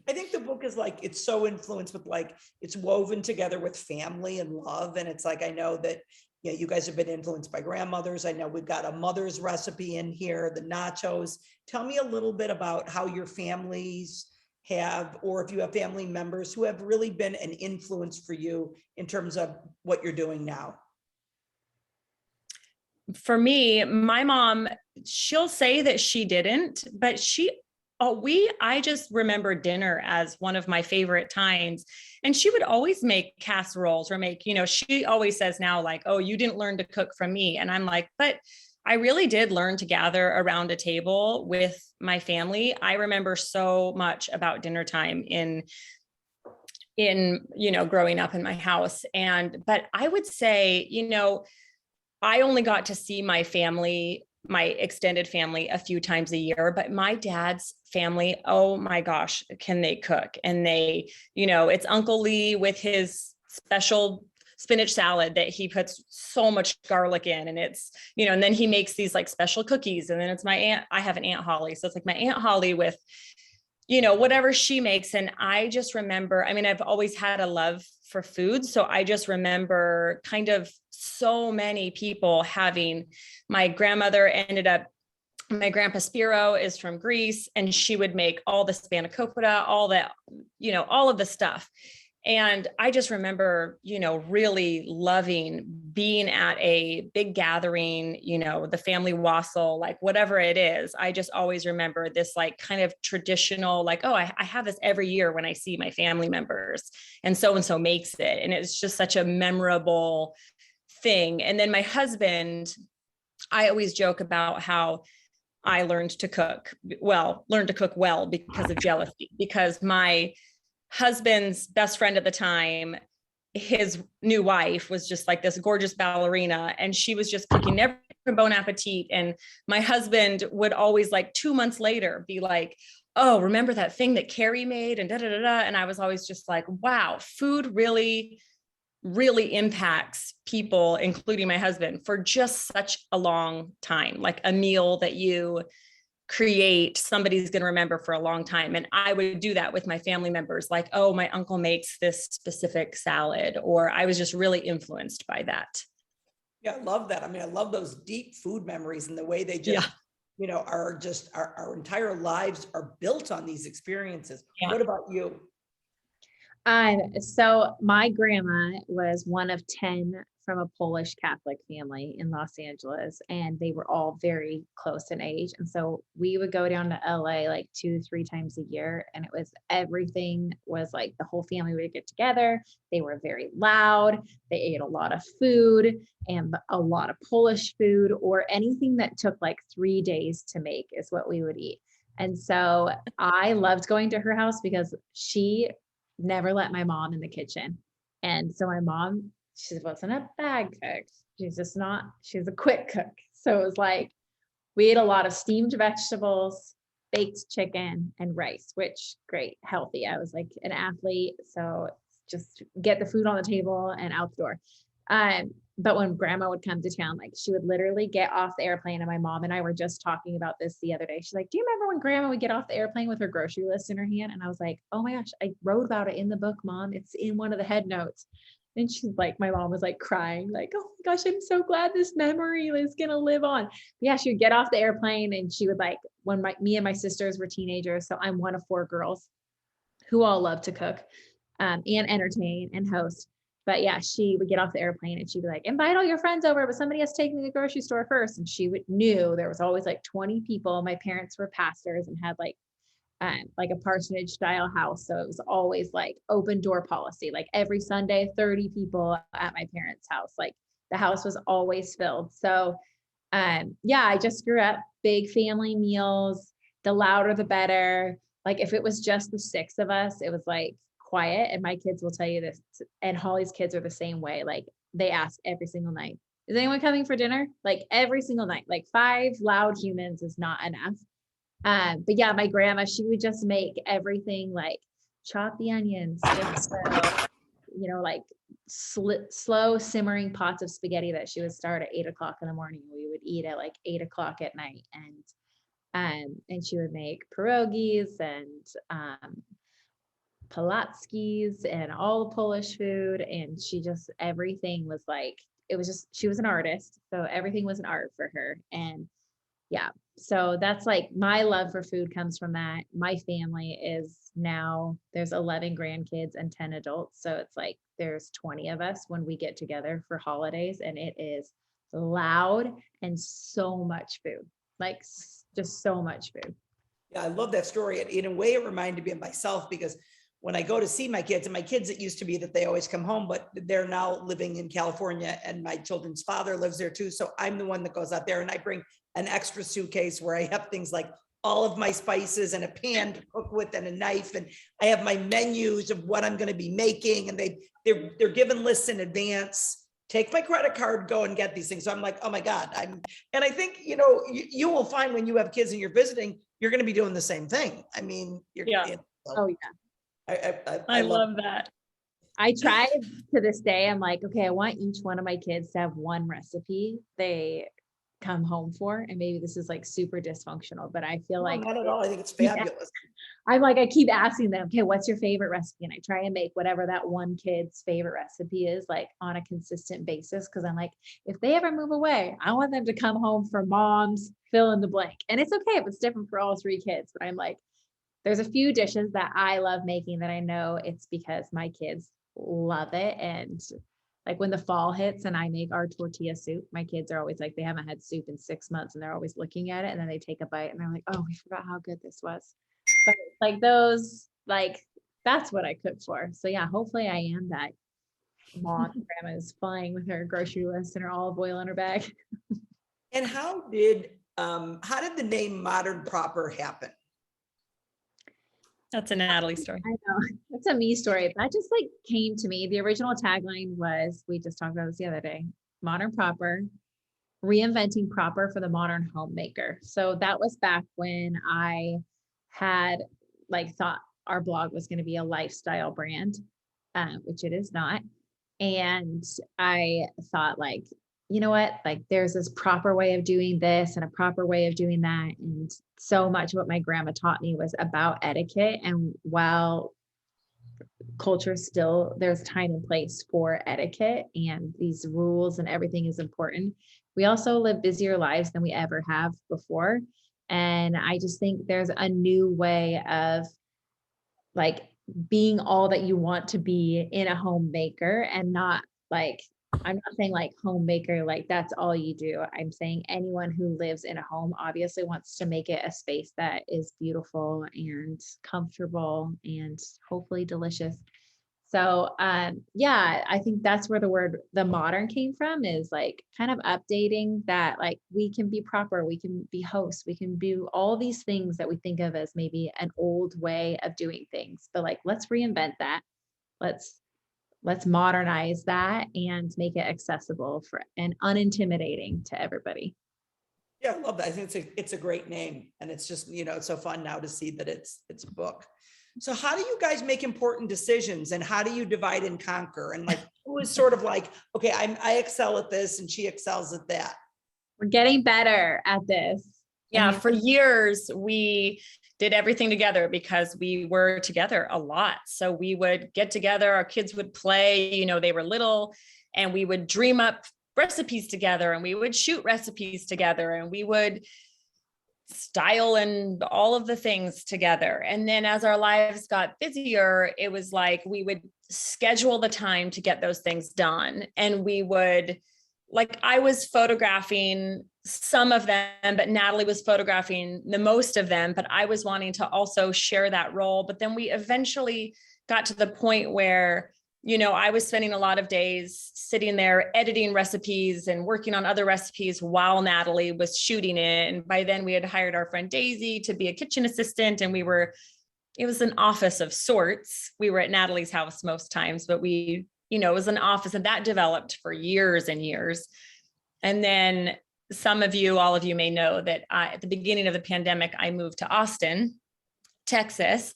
I think the book is like, it's so influenced with like, it's woven together with family and love. And it's like, I know that, yeah, you guys have been influenced by grandmothers. I know we've got a mother's recipe in here, the nachos. Tell me a little bit about how your families have, or if you have family members who have really been an influence for you in terms of what you're doing now. For me, my mom, she'll say that she didn't, but I just remember dinner as one of my favorite times. And she would always make casseroles or she always says now like, oh, you didn't learn to cook from me. And I'm like, but I really did learn to gather around a table with my family. I remember so much about dinner time in growing up in my house. But I would say, I only got to see my family, my extended family, a few times a year, but my dad's family, oh my gosh, can they cook? And they, it's Uncle Lee with his special spinach salad that he puts so much garlic in. And it's, and then he makes these like special cookies. And then it's my aunt, I have an Aunt Holly. So it's like my Aunt Holly with, whatever she makes. And I just remember, I've always had a love for food. So I just remember kind of so many people having, my grandmother my grandpa Spiro is from Greece, and she would make all the spanakopita, all that, all of the stuff. And I just remember, really loving being at a big gathering, the family wassail, like whatever it is. I just always remember this like kind of traditional, like, oh, I have this every year when I see my family members and so makes it. And it's just such a memorable thing. And then my husband, I always joke about how I learned to cook well because of jealousy, because my husband's best friend at the time, his new wife was just like this gorgeous ballerina, and she was just cooking everything from Bon Appetit. And my husband would always like 2 months later be like, oh, remember that thing that Carrie made and da da da da. And I was always just like, wow, food really, really impacts people, including my husband, for just such a long time. Like a meal that you create, somebody's going to remember for a long time. And I would do that with my family members, like, oh, my uncle makes this specific salad, or I was just really influenced by that. Yeah, I love that. I love those deep food memories and the way they just, are just, our entire lives are built on these experiences. Yeah. What about you? So my grandma was one of 10 from a Polish Catholic family in Los Angeles, and they were all very close in age. And so we would go down to LA like 2-3 times a year, and it was everything was like the whole family would get together. They were very loud. They ate a lot of food, and a lot of Polish food, or anything that took like 3 days to make is what we would eat. And so I loved going to her house because she never let my mom in the kitchen. And so my mom, she wasn't a bad cook. She's a quick cook. So it was like, we ate a lot of steamed vegetables, baked chicken, and rice, which great, healthy. I was like an athlete. So just get the food on the table and out the door. But when grandma would come to town, like she would literally get off the airplane, and my mom and I were just talking about this the other day. She's like, do you remember when grandma would get off the airplane with her grocery list in her hand? And I was like, oh my gosh, I wrote about it in the book, Mom. It's in one of the head notes. And she's like, my mom was like crying, like, oh my gosh, I'm so glad this memory is going to live on. But yeah, she would get off the airplane, and she would like, when me and my sisters were teenagers, so I'm one of 4 girls who all love to cook and entertain and host. But yeah, she would get off the airplane and she'd be like, invite all your friends over, but somebody has to take me to the grocery store first. And she knew there was always like 20 people. My parents were pastors and had like a parsonage style house. So it was always like open door policy, like every Sunday, 30 people at my parents' house. Like the house was always filled. So yeah, I just grew up big family meals, the louder, the better. Like if it was just the 6 of us, it was like quiet. And my kids will tell you this, and Holly's kids are the same way. Like they ask every single night, is anyone coming for dinner? Like every single night, like 5 loud humans is not enough. But yeah, my grandma, she would just make everything like chop the onions, just so, you know, like slow simmering pots of spaghetti that she would start at 8 o'clock in the morning. We would eat at like 8 o'clock at night. And she would make pierogies and Palackis and all the Polish food. And everything was like, it was just, she was an artist. So everything was an art for her. And yeah, so that's like my love for food comes from that. My family is now, there's 11 grandkids and 10 adults. So it's like, there's 20 of us when we get together for holidays, and it is loud and so much food, like just so much food. Yeah, I love that story. And in a way, it reminded me of myself, because when I go to see my kids, and my kids, it used to be that they always come home, but they're now living in California, and my children's father lives there too. So I'm the one that goes out there, and I bring an extra suitcase where I have things like all of my spices and a pan to cook with and a knife. And I have my menus of what I'm going to be making. And they're given lists in advance. Take my credit card, go and get these things. So I'm like, oh my God. And I think, you know, you will find when you have kids and you're visiting, you're going to be doing the same thing. I mean, Oh yeah. I love that. I try to this day. I'm like, okay, I want each one of my kids to have one recipe they come home for. And maybe this is like super dysfunctional, but I feel like not at all. I think it's fabulous. I'm like, I keep asking them, okay, what's your favorite recipe? And I try and make whatever that one kid's favorite recipe is, like on a consistent basis. Cause I'm like, if they ever move away, I want them to come home for mom's fill in the blank. And it's okay if it's different for all 3 kids, but I'm like, there's a few dishes that I love making that I know it's because my kids love it. And like when the fall hits and I make our tortilla soup, my kids are always like, they haven't had soup in 6 months, and they're always looking at it, and then they take a bite and they're like, oh, we forgot how good this was. But like those, like, that's what I cook for. So yeah, hopefully I am that mom. Grandma's flying with her grocery list and her olive oil in her bag. And how did the name Modern Proper happen? That's a Natalie story. I know, it's a me story. That just like came to me. The original tagline was, we just talked about this the other day, Modern Proper, reinventing proper for the modern homemaker. So that was back when I had like thought our blog was going to be a lifestyle brand, which it is not. And I thought like, you know what, like there's this proper way of doing this and a proper way of doing that. And so much of what my grandma taught me was about etiquette. And while culture still, there's time and place for etiquette and these rules and everything is important, we also live busier lives than we ever have before. And I just think there's a new way of like being all that you want to be in a homemaker, and not like, I'm not saying like homemaker, like that's all you do. I'm saying anyone who lives in a home obviously wants to make it a space that is beautiful and comfortable and hopefully delicious. So yeah, I think that's where the modern came from, is like kind of updating that, like we can be proper, we can be hosts, we can do all these things that we think of as maybe an old way of doing things, but like, let's reinvent that. Let's modernize that and make it accessible and unintimidating to everybody. Yeah, I love that. I think it's a great name, and it's just, you know, it's so fun now to see that it's a book. So how do you guys make important decisions, and how do you divide and conquer? And like, who is sort of like, okay, I excel at this and she excels at that. We're getting better at this. Yeah, for years we did everything together because we were together a lot. So we would get together, our kids would play, you know, they were little, and we would dream up recipes together, and we would shoot recipes together, and we would style and all of the things together. And then as our lives got busier, it was like we would schedule the time to get those things done. And we would, like, I was photographing some of them, but Natalie was photographing the most of them, but I was wanting to also share that role. But then we eventually got to the point where, you know, I was spending a lot of days sitting there editing recipes and working on other recipes while Natalie was shooting it. And by then we had hired our friend Daisy to be a kitchen assistant, and it was an office of sorts. We were at Natalie's house most times, but we it was an office, and that developed for years and years. And then all of you may know that at the beginning of the pandemic, I moved to Austin, Texas.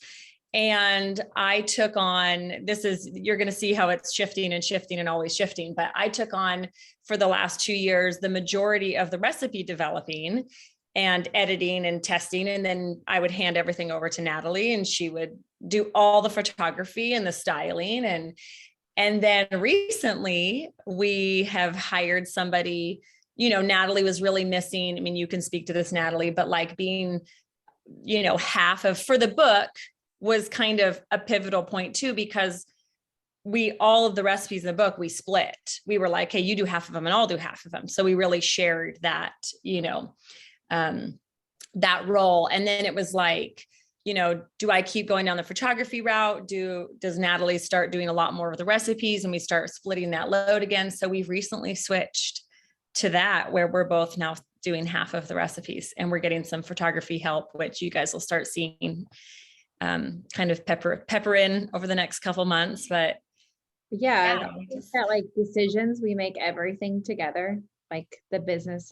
And I took on, you're going to see how it's shifting and always shifting, but I took on for the last 2 years, the majority of the recipe developing and editing and testing. And then I would hand everything over to Natalie, and she would do all the photography and the styling. And then recently we have hired somebody, Natalie was really missing. I mean, you can speak to this, Natalie, but like being, for the book was kind of a pivotal point too, because all of the recipes in the book, we split. We were like, hey, you do half of them and I'll do half of them. So we really shared that, that role. And then it was like, do I keep going down the photography route? Does Natalie start doing a lot more of the recipes and we start splitting that load again? So we've recently switched to that, where we're both now doing half of the recipes, and we're getting some photography help, which you guys will start seeing kind of pepper in over the next couple months. But yeah, that like decisions, we make everything together. Like the business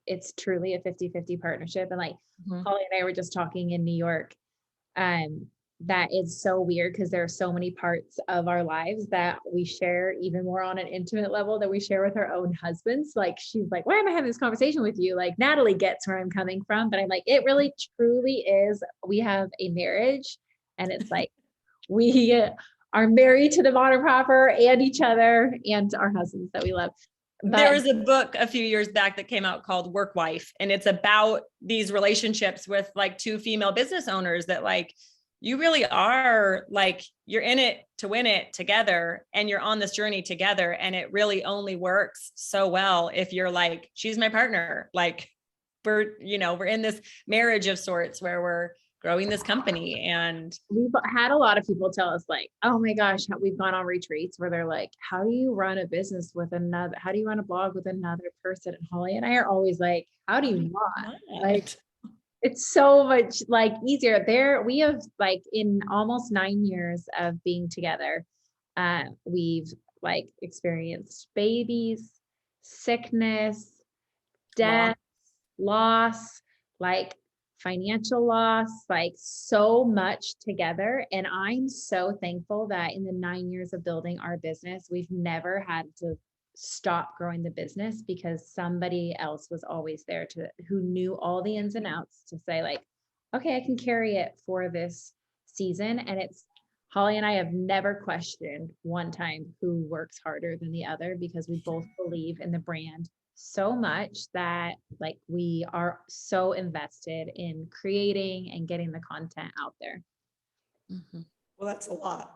it's truly a 50-50 partnership. And like Holly and I were just talking in New York, that is so weird because there are so many parts of our lives that we share even more on an intimate level than we share with our own husbands. Like she's like, why am I having this conversation with you? Like Natalie gets where I'm coming from, but I'm like, it really truly is. We have a marriage, and it's like we are married to the mother proper and each other and our husbands that we love. But there was a book a few years back that came out called Work Wife, and it's about these relationships with like two female business owners that like, you really are like, you're in it to win it together, and you're on this journey together. And it really only works so well if you're like, she's my partner. Like we're in this marriage of sorts where we're growing this company. And we've had a lot of people tell us like, oh my gosh, we've gone on retreats where they're like, how do you run a business with another? How do you run a blog with another person? And Holly and I are always like, how do you not? Like, it's so much like easier there. We have like in almost 9 years of being together, we've like experienced babies, sickness, death, loss, like financial loss, like so much together. And I'm so thankful that in the 9 years of building our business, we've never had to stop growing the business because somebody else was always there who knew all the ins and outs to say like, okay, I can carry it for this season. And it's Holly and I have never questioned one time who works harder than the other, because we both believe in the brand so much that like we are so invested in creating and getting the content out there. Well, that's a lot.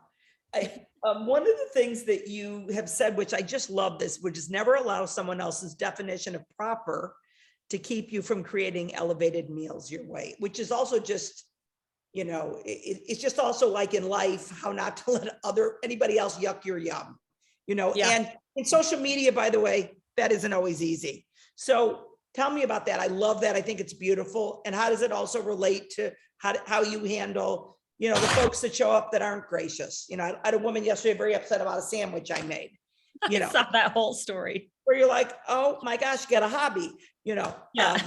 One of the things that you have said, which I just love this, which is never allow someone else's definition of proper to keep you from creating elevated meals your way, which is also just, it's just also like in life, how not to let anybody else yuck your yum, and in social media, by the way, that isn't always easy. So tell me about that. I love that. I think it's beautiful. And how does it also relate to how you handle the folks that show up that aren't gracious? I had a woman yesterday very upset about a sandwich I made. I saw that whole story. Where you're like, oh my gosh, get a hobby, Yeah.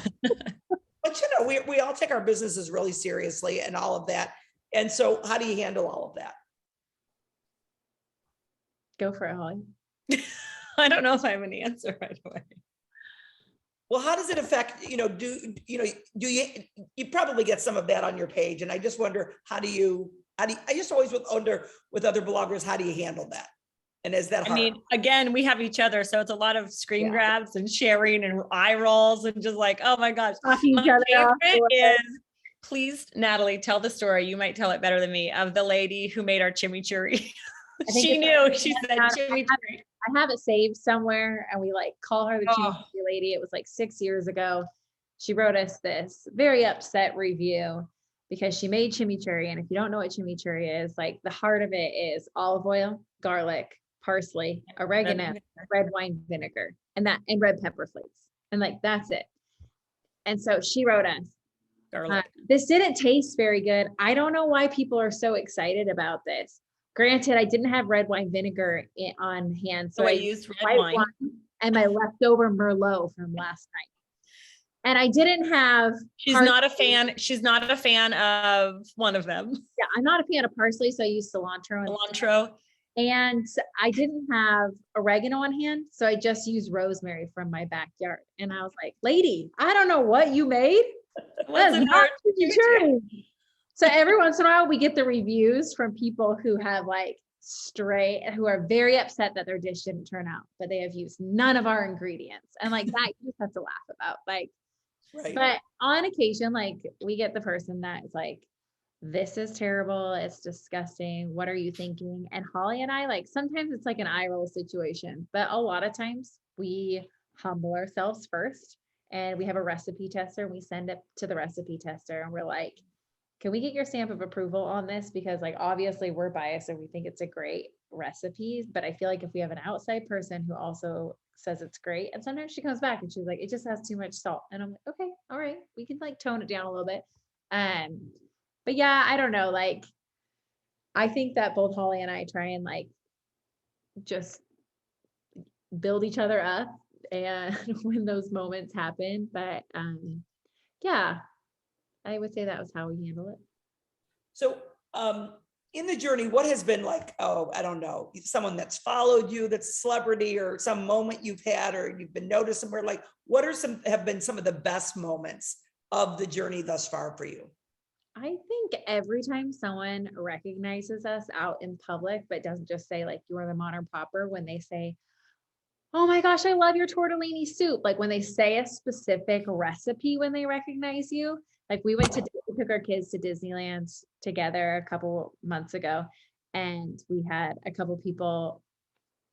But we all take our businesses really seriously and all of that. And so how do you handle all of that? Go for it, Holly. I don't know if I have an answer right away. Well, how does it affect, do you probably get some of that on your page. And I just wonder, I just always wonder with other bloggers, how do you handle that? And is that hard? I mean, again, we have each other. So it's a lot of screen grabs and sharing and eye rolls and just like, oh my gosh. My favorite is, please, Natalie, tell the story. You might tell it better than me, of the lady who made our chimichurri. She knew, she said chimichurri. I have it saved somewhere, and we like call her the chimichurri lady. It was like 6 years ago. She wrote us this very upset review because she made chimichurri. And if you don't know what chimichurri is, like the heart of it is olive oil, garlic, parsley, oregano, red wine vinegar, and red pepper flakes. And like, that's it. And so she wrote us, this didn't taste very good. I don't know why people are so excited about this, Granted, I didn't have red wine vinegar on hand, so So I I used red white wine. and my leftover Merlot from last night. And I didn't have. She's not a fan of one of them. Yeah, I'm not a fan of parsley, so I use cilantro. Cilantro. And I didn't have oregano on hand, so I just used rosemary from my backyard. And I was like, lady, I don't know what you made. That's not chimichurri. So every once in a while we get the reviews from people who have like who are very upset that their dish didn't turn out, but they have used none of our ingredients. And like that you just have to laugh about. Like, Right. but on occasion, like we get the person that is like, this is terrible, it's disgusting, what are you thinking? And Holly and I, like, sometimes it's like an eye roll situation, but a lot of times we humble ourselves first and we have a recipe tester and we send it to the recipe tester and we're like, can we get your stamp of approval on this? Because like, obviously we're biased and we think it's a great recipe, but I feel like if we have an outside person who also says it's great, and sometimes she comes back and she's like, it just has too much salt. And I'm like, okay, all right, we can like tone it down a little bit. But yeah, I don't know. Like, I think that both Holly and I try and like just build each other up and when those moments happen. But yeah, I would say that was how we handle it. So in the journey, what has been like, oh, I don't know, someone that's followed you, that's a celebrity, or some moment you've had, or you've been noticed somewhere, like what are have been some of the best moments of the journey thus far for you? I think every time someone recognizes us out in public, but doesn't just say like, you're the Modern Popper, when they say, oh my gosh, I love your tortellini soup. Like when they say a specific recipe, when they recognize you, like we took our kids to Disneyland together a couple months ago. And we had a couple people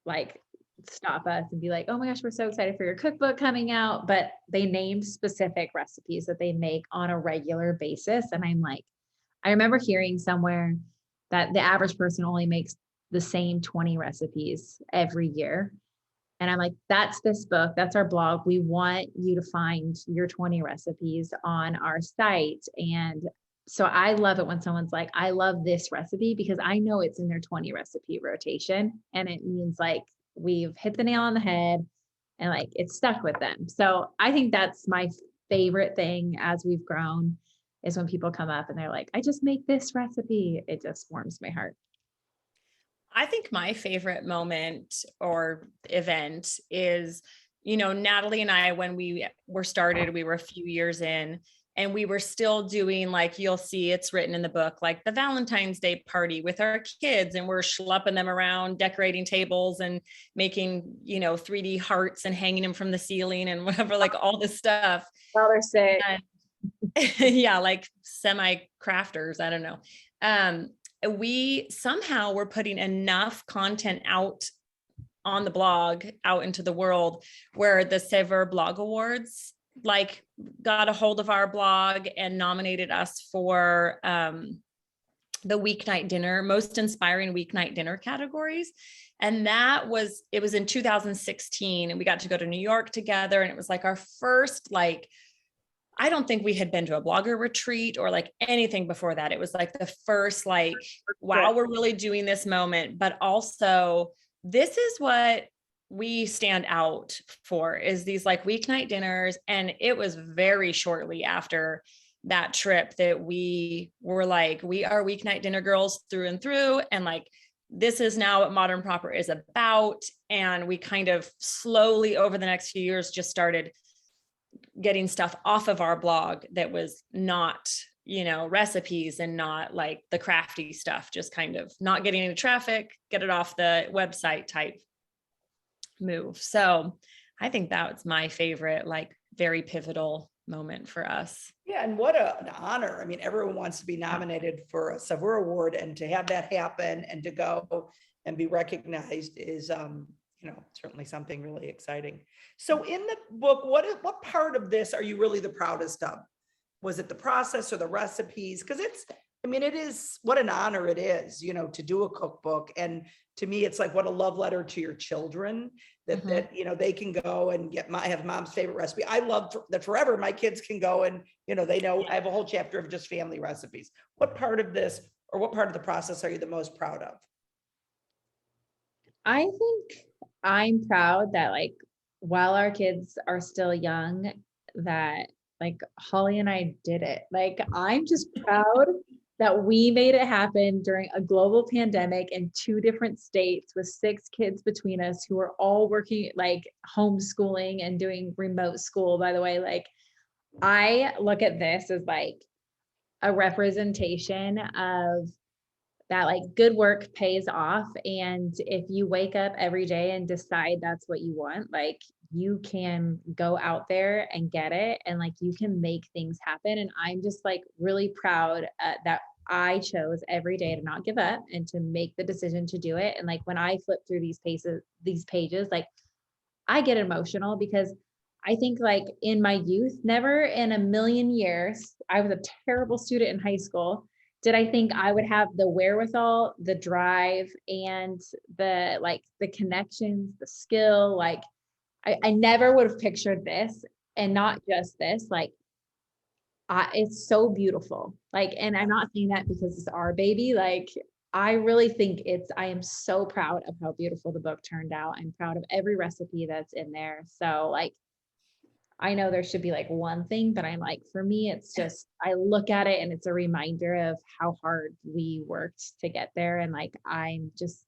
like stop us and be like, oh my gosh, we're so excited for your cookbook coming out. But they named specific recipes that they make on a regular basis. And I'm like, I remember hearing somewhere that the average person only makes the same 20 recipes every year. And I'm like, that's this book, that's our blog. We want you to find your 20 recipes on our site. And so I love it when someone's like, I love this recipe, because I know it's in their 20 recipe rotation. And it means like we've hit the nail on the head and like it's stuck with them. So I think that's my favorite thing as we've grown, is when people come up and they're like, I just make this recipe. It just warms my heart. I think my favorite moment or event is, Natalie and I, when we were started, we were a few years in, and we were still doing, like, you'll see it's written in the book, like the Valentine's Day party with our kids, and we're schlepping them around, decorating tables and making, 3D hearts and hanging them from the ceiling and whatever, like all this stuff. Well, they're sick. Yeah, like semi-crafters, I don't know. We somehow were putting enough content out on the blog, out into the world, where the Savor Blog Awards like got a hold of our blog and nominated us for the weeknight dinner, most inspiring weeknight dinner categories. And it was in 2016, and we got to go to New York together. And it was like our first, like, I don't think we had been to a blogger retreat or like anything before that. It was like the first, like, wow, we're really doing this moment. But also, this is what we stand out for, is these like weeknight dinners. And it was very shortly after that trip that we were like, we are weeknight dinner girls through and through. And like, this is now what Modern Popper is about. And we kind of slowly over the next few years just started getting stuff off of our blog that was not, recipes and not like the crafty stuff, just kind of not getting any traffic, get it off the website type move. So I think that was my favorite, like very pivotal moment for us. Yeah, and what an honor. I mean, everyone wants to be nominated for a Savor Award, and to have that happen and to go and be recognized is certainly something really exciting. So in the book, what part of this are you really the proudest of? Was it the process or the recipes? Because it is, what an honor it is, to do a cookbook. And to me, it's like, what a love letter to your children that, that they can go and have mom's favorite recipe. I love that forever. My kids can go and, they know I have a whole chapter of just family recipes. What part of this, or what part of the process are you the most proud of? I think I'm proud that like while our kids are still young, that like Holly and I did it. Like I'm just proud that we made it happen during a global pandemic in 2 different states with 6 kids between us who are all working like homeschooling and doing remote school, by the way. Like I look at this as like a representation of that like good work pays off. And if you wake up every day and decide that's what you want, like you can go out there and get it and like you can make things happen. And I'm just like really proud that I chose every day to not give up and to make the decision to do it. And like when I flip through these pages, like I get emotional because I think like in my youth, never in a million years, I was a terrible student in high school. Did I think I would have the wherewithal, the drive, and the like the connections, the skill? Like I never would have pictured this, and not just this. Like it's so beautiful. Like, and I'm not saying that because it's our baby. Like I really think I am so proud of how beautiful the book turned out. I'm proud of every recipe that's in there. So like, I know there should be like one thing, but I'm like, for me, it's just, I look at it and it's a reminder of how hard we worked to get there. And like, I'm just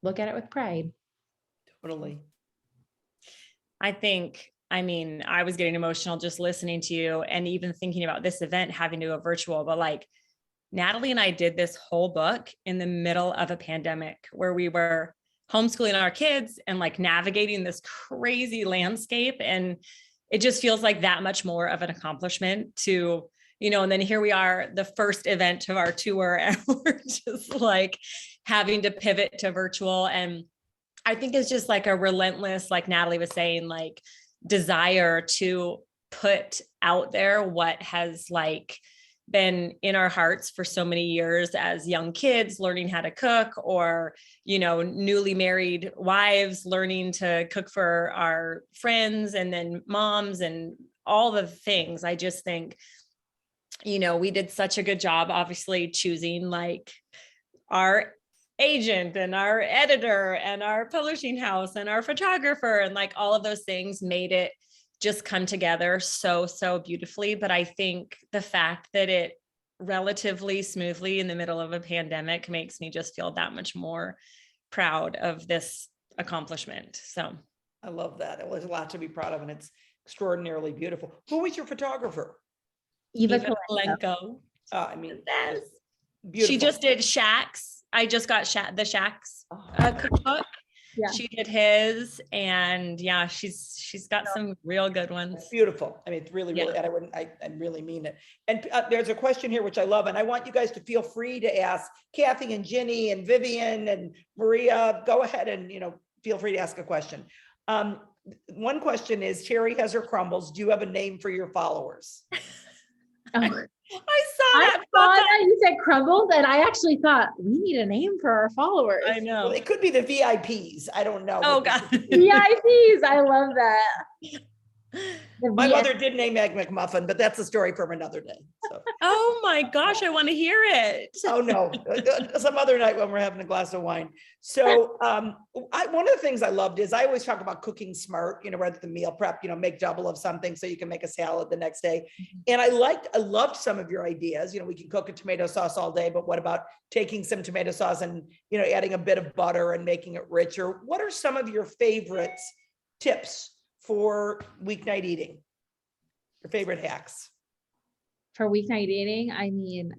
look at it with pride. Totally. I mean, I was getting emotional just listening to you and even thinking about this event having to go virtual, but like Natalie and I did this whole book in the middle of a pandemic where we were homeschooling our kids and like navigating this crazy landscape. And it just feels like that much more of an accomplishment to, and then here we are, the first event of our tour, and we're just like having to pivot to virtual. And I think it's just like a relentless, like Natalie was saying, like desire to put out there what has like been in our hearts for so many years as young kids learning how to cook, or newly married wives learning to cook for our friends, and then moms and all the things. I just think we did such a good job obviously choosing like our agent and our editor and our publishing house and our photographer, and like all of those things made it just come together so beautifully. But I think the fact that it relatively smoothly in the middle of a pandemic makes me just feel that much more proud of this accomplishment. So I love that. It was a lot to be proud of, and it's extraordinarily beautiful. Who was your photographer? Eva Kalenko. I mean, beautiful. She just did Shaq's. I just got the Shaq's cookbook. Yeah. She did his, and yeah, she's got some real good ones. It's beautiful. I mean, it's really, and I really mean it. And there's a question here, which I love. And I want you guys to feel free to ask Kathy and Ginny and Vivian and Maria, go ahead and, feel free to ask a question. One question is, Teri has her crumbles. Do you have a name for your followers? I saw that you said crumbles, and I actually thought we need a name for our followers. I know. Well, it could be the VIPs. I don't know. Oh God. VIPs. I love that. My mother did name Egg McMuffin, but that's a story from another day. So. Oh my gosh, I want to hear it. Oh no, some other night when we're having a glass of wine. So one of the things I loved is I always talk about cooking smart, rather than meal prep, make double of something so you can make a salad the next day. And I loved some of your ideas. We can cook a tomato sauce all day, but what about taking some tomato sauce and, adding a bit of butter and making it richer? What are some of your favorites tips for weeknight eating? Your favorite hacks? For weeknight eating, I mean,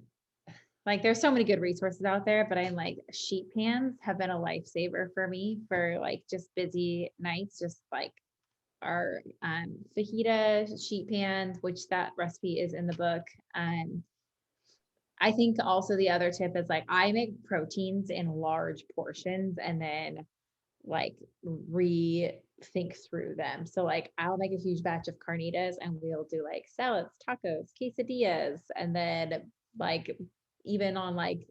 like there's so many good resources out there, but I'm like sheet pans have been a lifesaver for me for like just busy nights, just like our fajita sheet pans, which that recipe is in the book. I think also the other tip is like I make proteins in large portions and then like think through them. So like I'll make a huge batch of carnitas and we'll do like salads, tacos, quesadillas, and then like even on like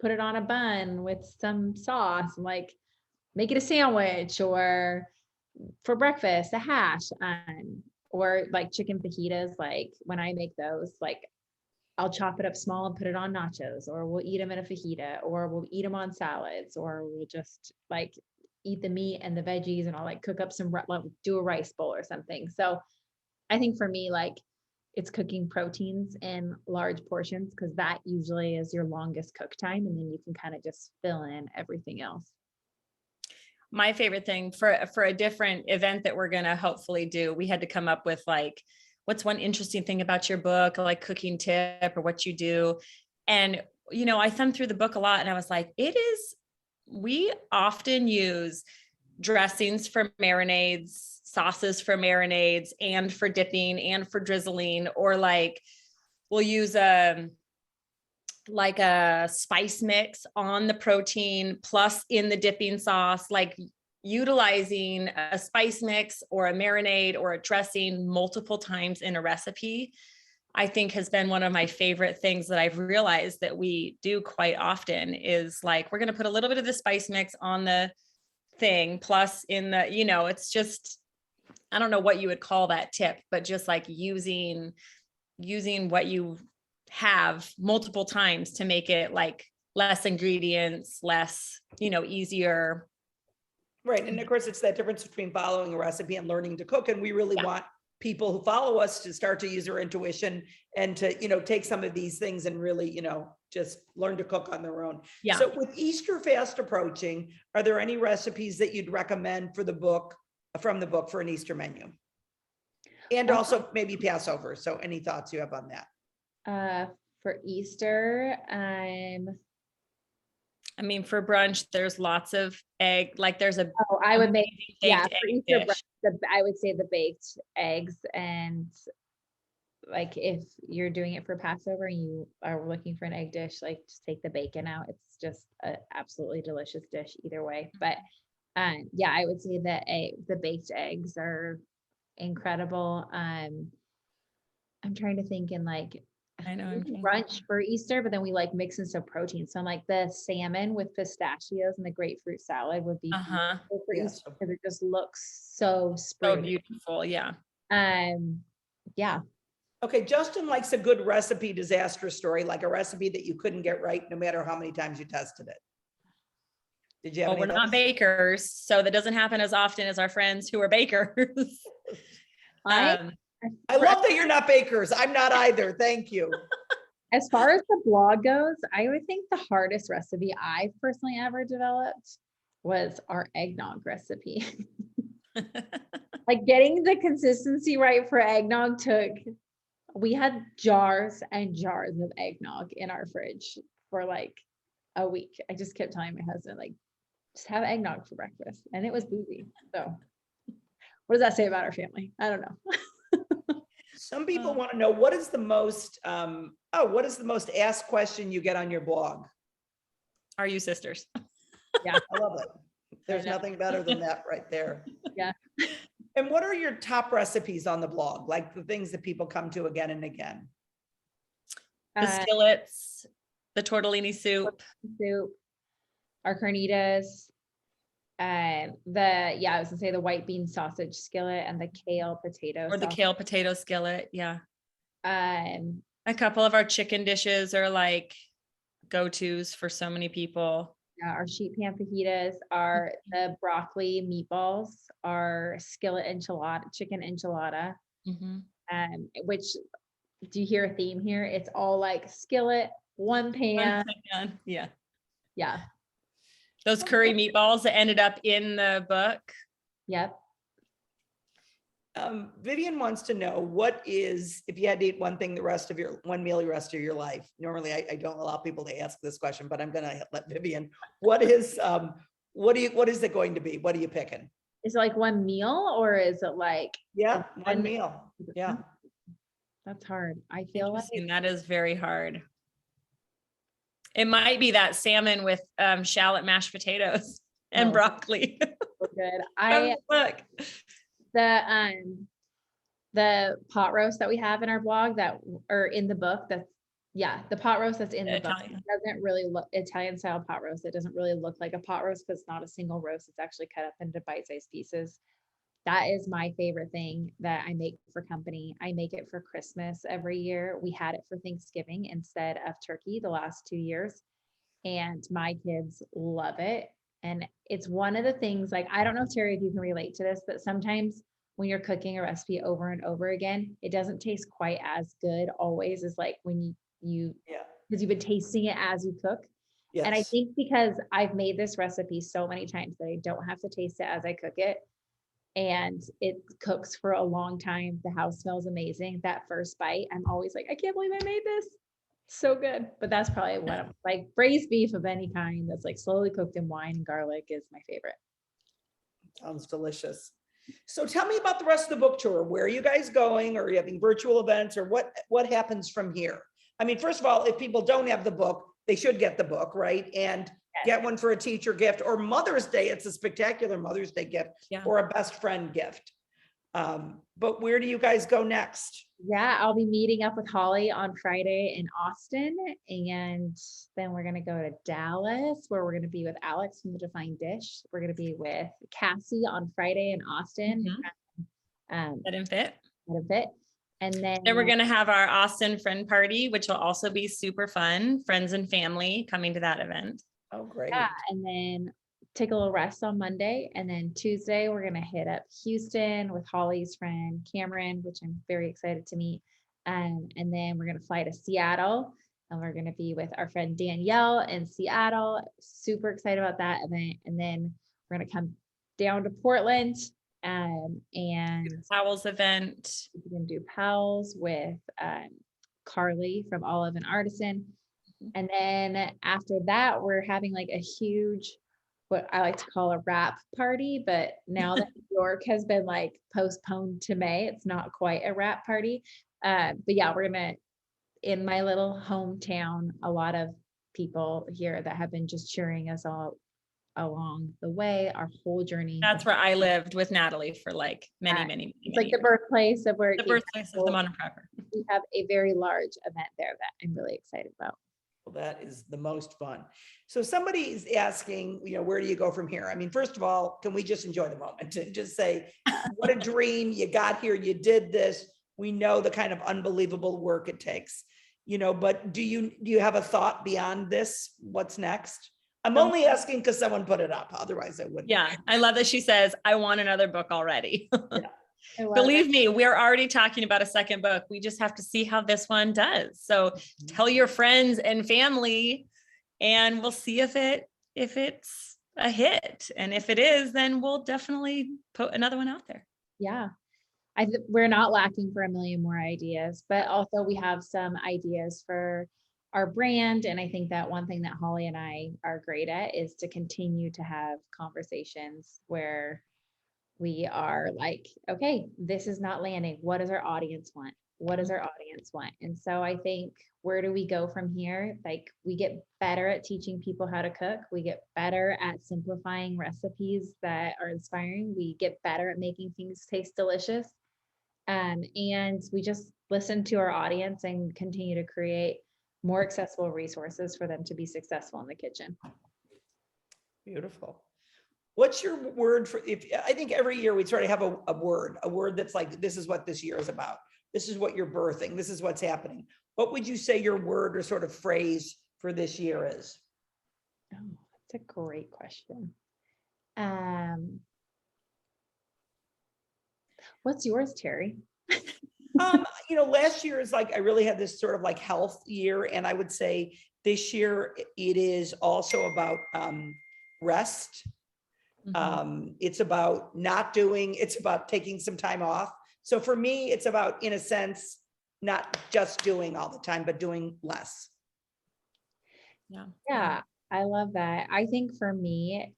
put it on a bun with some sauce and like make it a sandwich, or for breakfast a hash, or like chicken fajitas. Like when I make those, like I'll chop it up small and put it on nachos, or we'll eat them in a fajita, or we'll eat them on salads, or we'll just like eat the meat and the veggies, and I'll like cook up some, like, do a rice bowl or something. So I think for me, like, it's cooking proteins in large portions, because that usually is your longest cook time. And then you can kind of just fill in everything else. My favorite thing for a different event that we're going to hopefully do, we had to come up with like, what's one interesting thing about your book, like cooking tip or what you do. And, you know, I thumbed through the book a lot and I was like, we often use dressings for marinades, sauces for marinades, and for dipping and for drizzling, or like we'll use like a spice mix on the protein plus in the dipping sauce, like utilizing a spice mix or a marinade or a dressing multiple times in a recipe, I think has been one of my favorite things that I've realized that we do quite often, is like, we're going to put a little bit of the spice mix on the thing, plus in the, you know, it's just, I don't know what you would call that tip, but just like using what you have multiple times to make it like less ingredients, less, you know, easier. Right. And of course, it's that difference between following a recipe and learning to cook. And we really want people who follow us to start to use their intuition and to, you know, take some of these things and really, you know, just learn to cook on their own. Yeah. So with Easter fast approaching, are there any recipes that you'd recommend for the book, from the book, for an Easter menu? And also maybe Passover. So any thoughts you have on that? For Easter, I mean, for brunch, there's lots of egg, like there's a, I would make, baked for egg Easter dish. brunch, I would say the baked eggs. And like, if you're doing it for Passover and you are looking for an egg dish, like just take the bacon out. It's just an absolutely delicious dish either way. But yeah, I would say that the baked eggs are incredible. I'm trying to think in like, I know. brunch for Easter, but then we like mix in some protein. So I'm like, the salmon with pistachios and the grapefruit salad would be beautiful for Yes. Easter, because it just looks so So spring. beautiful. Yeah. Yeah. Okay, Justin likes a good recipe disaster story, like a recipe that you couldn't get right no matter how many times you tested it. Did you have Well, any we're of not those? bakers, so that doesn't happen as often as our friends who are bakers. I love that you're not bakers. I'm not either. Thank you. As far as the blog goes, I would think the hardest recipe I personally ever developed was our eggnog recipe. Like, getting the consistency right for eggnog we had jars and jars of eggnog in our fridge for like a week. I just kept telling my husband, like, just have eggnog for breakfast. And it was boozy. So what does that say about our family? I don't know. Some people want to know, what is the most asked question you get on your blog? Are you sisters? Yeah. I love it. There's nothing better than that right there. Yeah. And what are your top recipes on the blog? Like the things that people come to again and again? The skillets, the tortellini soup, our carnitas, I was gonna say the white bean sausage skillet and the kale potato. or the kale potato skillet. Yeah. Um, A couple of our chicken dishes are like go-tos for so many people. yeah, our sheet pan fajitas, our the broccoli meatballs, our skillet enchilada, chicken enchilada. Which, do you hear a theme here? It's all like skillet, one pan. Yeah. Yeah. Those curry meatballs that ended up in the book. Yep. Vivian wants to know, what is, if you had to eat one thing one meal the rest of your life? Normally I don't allow people to ask this question, but I'm gonna let Vivian. What is it going to be? What are you picking? Is it like one meal, or is it like? Yeah, one meal. Yeah. That's hard. I feel like that is very hard. It might be that salmon with shallot mashed potatoes and broccoli. So good. Look. The pot roast that we have in our blog or in the book, the pot roast that's in the book, it doesn't really look Italian style pot roast. It doesn't really look like a pot roast because it's not a single roast. It's actually cut up into bite-sized pieces. That is my favorite thing that I make for company. I make it for Christmas every year. We had it for Thanksgiving instead of turkey the last 2 years, and my kids love it. And it's one of the things, like, I don't know, Teri, if you can relate to this, but sometimes when you're cooking a recipe over and over again, it doesn't taste quite as good always as like when you Yeah. because you've been tasting it as you cook. And I Yes. think because I've made this recipe so many times that I don't have to taste it as I cook it, and it cooks for a long time. The house smells amazing. That first bite, I'm always like, I can't believe I made this. So good. But that's probably what I'm like. Braised beef of any kind that's like slowly cooked in wine and garlic is my favorite. Sounds delicious. So tell me about the rest of the book tour. Where are you guys going? Or are you having virtual events, or what happens from here? I mean, first of all, if people don't have the book, they should get the book, right? And get one for a teacher gift, or Mother's Day. It's a spectacular Mother's Day gift, or a best friend gift. But where do you guys go next? Yeah, I'll be meeting up with Holly on Friday in Austin, and then we're going to go to Dallas, where we're going to be with Alex from The Defined Dish. We're going to be with Cassie on Friday in Austin. That didn't fit. And then we're going to have our Austin friend party, which will also be super fun. Friends and family coming to that event. Oh, great. Yeah, and then take a little rest on Monday. And then Tuesday, we're going to hit up Houston with Holly's friend Cameron, which I'm very excited to meet. And then we're going to fly to Seattle, and we're going to be with our friend Danielle in Seattle. Super excited about that event. And then we're going to come down to Portland and Powell's event. we're going to do Powell's with Carly from Olive and Artisan. And then after that, we're having like a huge, what I like to call a wrap party, but now that New York has been like postponed to May, it's not quite a wrap party. But yeah, we're gonna, in my little hometown, a lot of people here that have been just cheering us all along the way, our whole journey. That's where I lived with Natalie for like many It's like the birthplace of where the birthplace of the Modern Prepper. We have a very large event there that I'm really excited about. Well, that is the most fun. So somebody is asking, where do you go from here? I mean, first of all, can we just enjoy the moment and just say, what a dream, you got here, you did this. We know the kind of unbelievable work it takes, but do you have a thought beyond this? What's next? I'm only asking because someone put it up. Otherwise I wouldn't. Yeah. I love that she says, I want another book already. Yeah. Believe me, we're already talking about a second book. We just have to see how this one does. So tell your friends and family, and we'll see if it's a hit. And if it is, then we'll definitely put another one out there. Yeah. We're not lacking for a million more ideas, but also we have some ideas for our brand. And I think that one thing that Holly and I are great at is to continue to have conversations where we are like, okay, this is not landing. What does our audience want? What does our audience want? And so I think, where do we go from here? Like, we get better at teaching people how to cook. We get better at simplifying recipes that are inspiring. We get better at making things taste delicious. And we just listen to our audience and continue to create more accessible resources for them to be successful in the kitchen. Beautiful. What's your word for, I think every year we sort of have a word that's like, this is what this year is about. This is what you're birthing. This is what's happening. What would you say your word or sort of phrase for this year is? Oh, that's a great question. What's yours, Teri? Last year is like, I really had this sort of like health year. And I would say this year it is also about rest. It's about it's about taking some time off. So for me, it's about, in a sense, not just doing all the time, but doing less. Yeah, I love that. I think for me,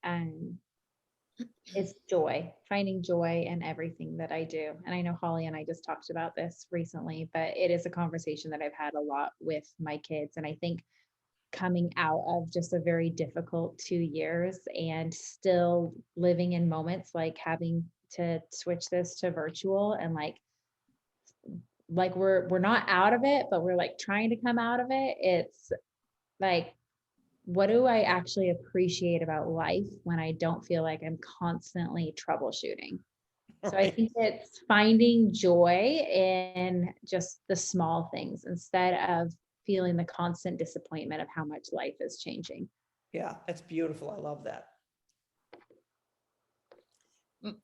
it's joy, finding joy in everything that I do. And I know Holly and I just talked about this recently, but it is a conversation that I've had a lot with my kids. And I think coming out of just a very difficult 2 years and still living in moments like having to switch this to virtual, and like we're not out of it, but we're like trying to come out of it. It's like, what do I actually appreciate about life when I don't feel like I'm constantly troubleshooting? So I think it's finding joy in just the small things instead of feeling the constant disappointment of how much life is changing. Yeah, that's beautiful. I love that.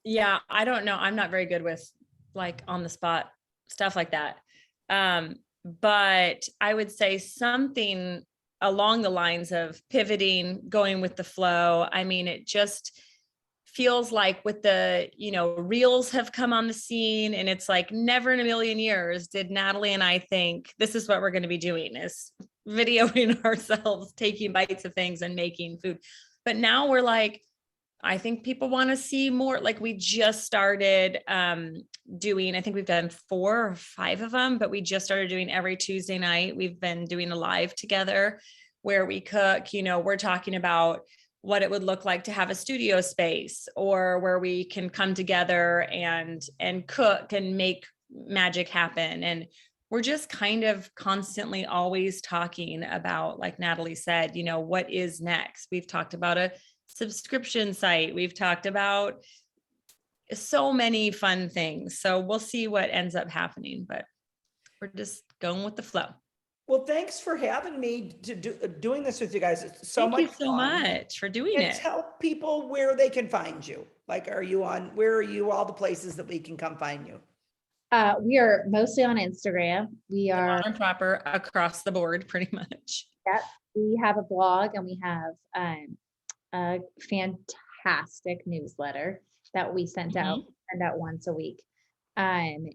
Yeah, I don't know. I'm not very good with like on the spot stuff like that. But I would say something along the lines of pivoting, going with the flow. I mean, it just feels like with the, reels have come on the scene, and it's like never in a million years did Natalie and I think this is what we're going to be doing, is videoing ourselves, taking bites of things and making food. But now we're like, I think people want to see more. Like we just started doing, I think we've done 4 or 5 of them, but we just started doing every Tuesday night. We've been doing a live together where we cook, we're talking about what it would look like to have a studio space, or where we can come together and cook and make magic happen. And we're just kind of constantly always talking about, like Natalie said, what is next? We've talked about a subscription site. We've talked about so many fun things. So we'll see what ends up happening, but we're just going with the flow. Well, thanks for having me to doing this with you guys. It's so Thank you much so fun. much for doing And it. tell people where they can find you. Like, where are you, all the places that we can come find you? We are mostly on Instagram. We are Modern Proper across the board, pretty much. Yep. We have a blog, and we have a fantastic newsletter that we send out once a week. And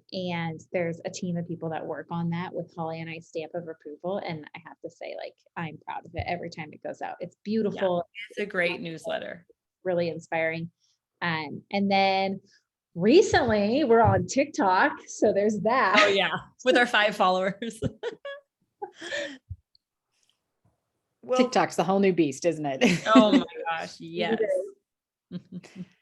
there's a team of people that work on that with Holly and I's stamp of approval. And I have to say, like, I'm proud of it every time it goes out. It's beautiful. Yeah, it's a great newsletter. Really inspiring. And then recently we're on TikTok. So there's that. Oh yeah. With our 5 followers. Well, TikTok's the whole new beast, isn't it? Oh my gosh. Yes.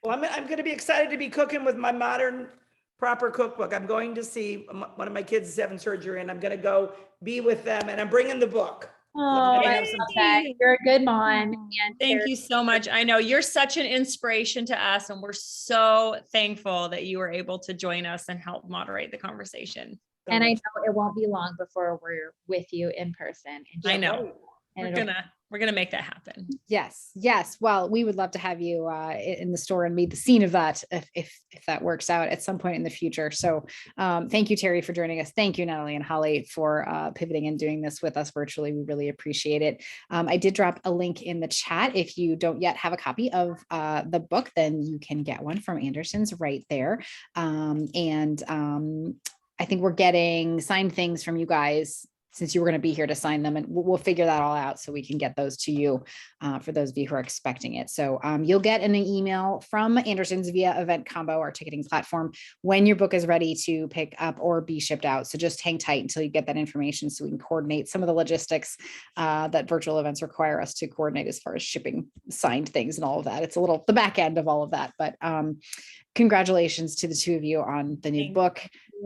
well, I'm going to be excited to be cooking with my Modern Proper cookbook. I'm going to see one of my kids is having surgery, and I'm going to go be with them, and I'm bringing the book. Oh, Let me I have love some that. You're a good mom. And Thank you so much. I know you're such an inspiration to us, and we're so thankful that you were able to join us and help moderate the conversation. And I know it won't be long before we're with you in person. And I know. and We're gonna make that happen. Yes. Well, we would love to have you in the store and be the scene of that if that works out at some point in the future. So thank you, Teri, for joining us. Thank you, Natalie and Holly, for pivoting and doing this with us virtually. We really appreciate it. I did drop a link in the chat. If you don't yet have a copy of the book, then you can get one from Anderson's right there. I think we're getting signed things from you guys, since you were going to be here to sign them, and we'll figure that all out so we can get those to you for those of you who are expecting it. So you'll get an email from Anderson's via Event Combo, our ticketing platform, when your book is ready to pick up or be shipped out. So just hang tight until you get that information so we can coordinate some of the logistics that virtual events require us to coordinate as far as shipping signed things and all of that. It's a little the back end of all of that, but congratulations to the 2 of you on the new book.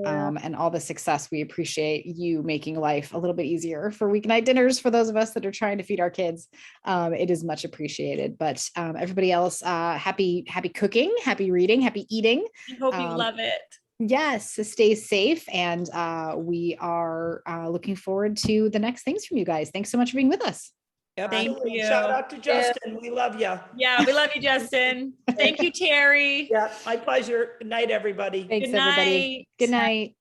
And all the success. We appreciate you making life a little bit easier for weeknight dinners for those of us that are trying to feed our kids. It is much appreciated. But everybody else, happy cooking, happy reading, happy eating. I hope you love it. Yes, stay safe. And we are looking forward to the next things from you guys. Thanks so much for being with us. Absolutely. Thank you. Shout out to Justin. We love you. Yeah, we love you, Justin. Thank you, Teri. Yeah, my pleasure. Good night, everybody. Thanks, Good everybody. night. Good night.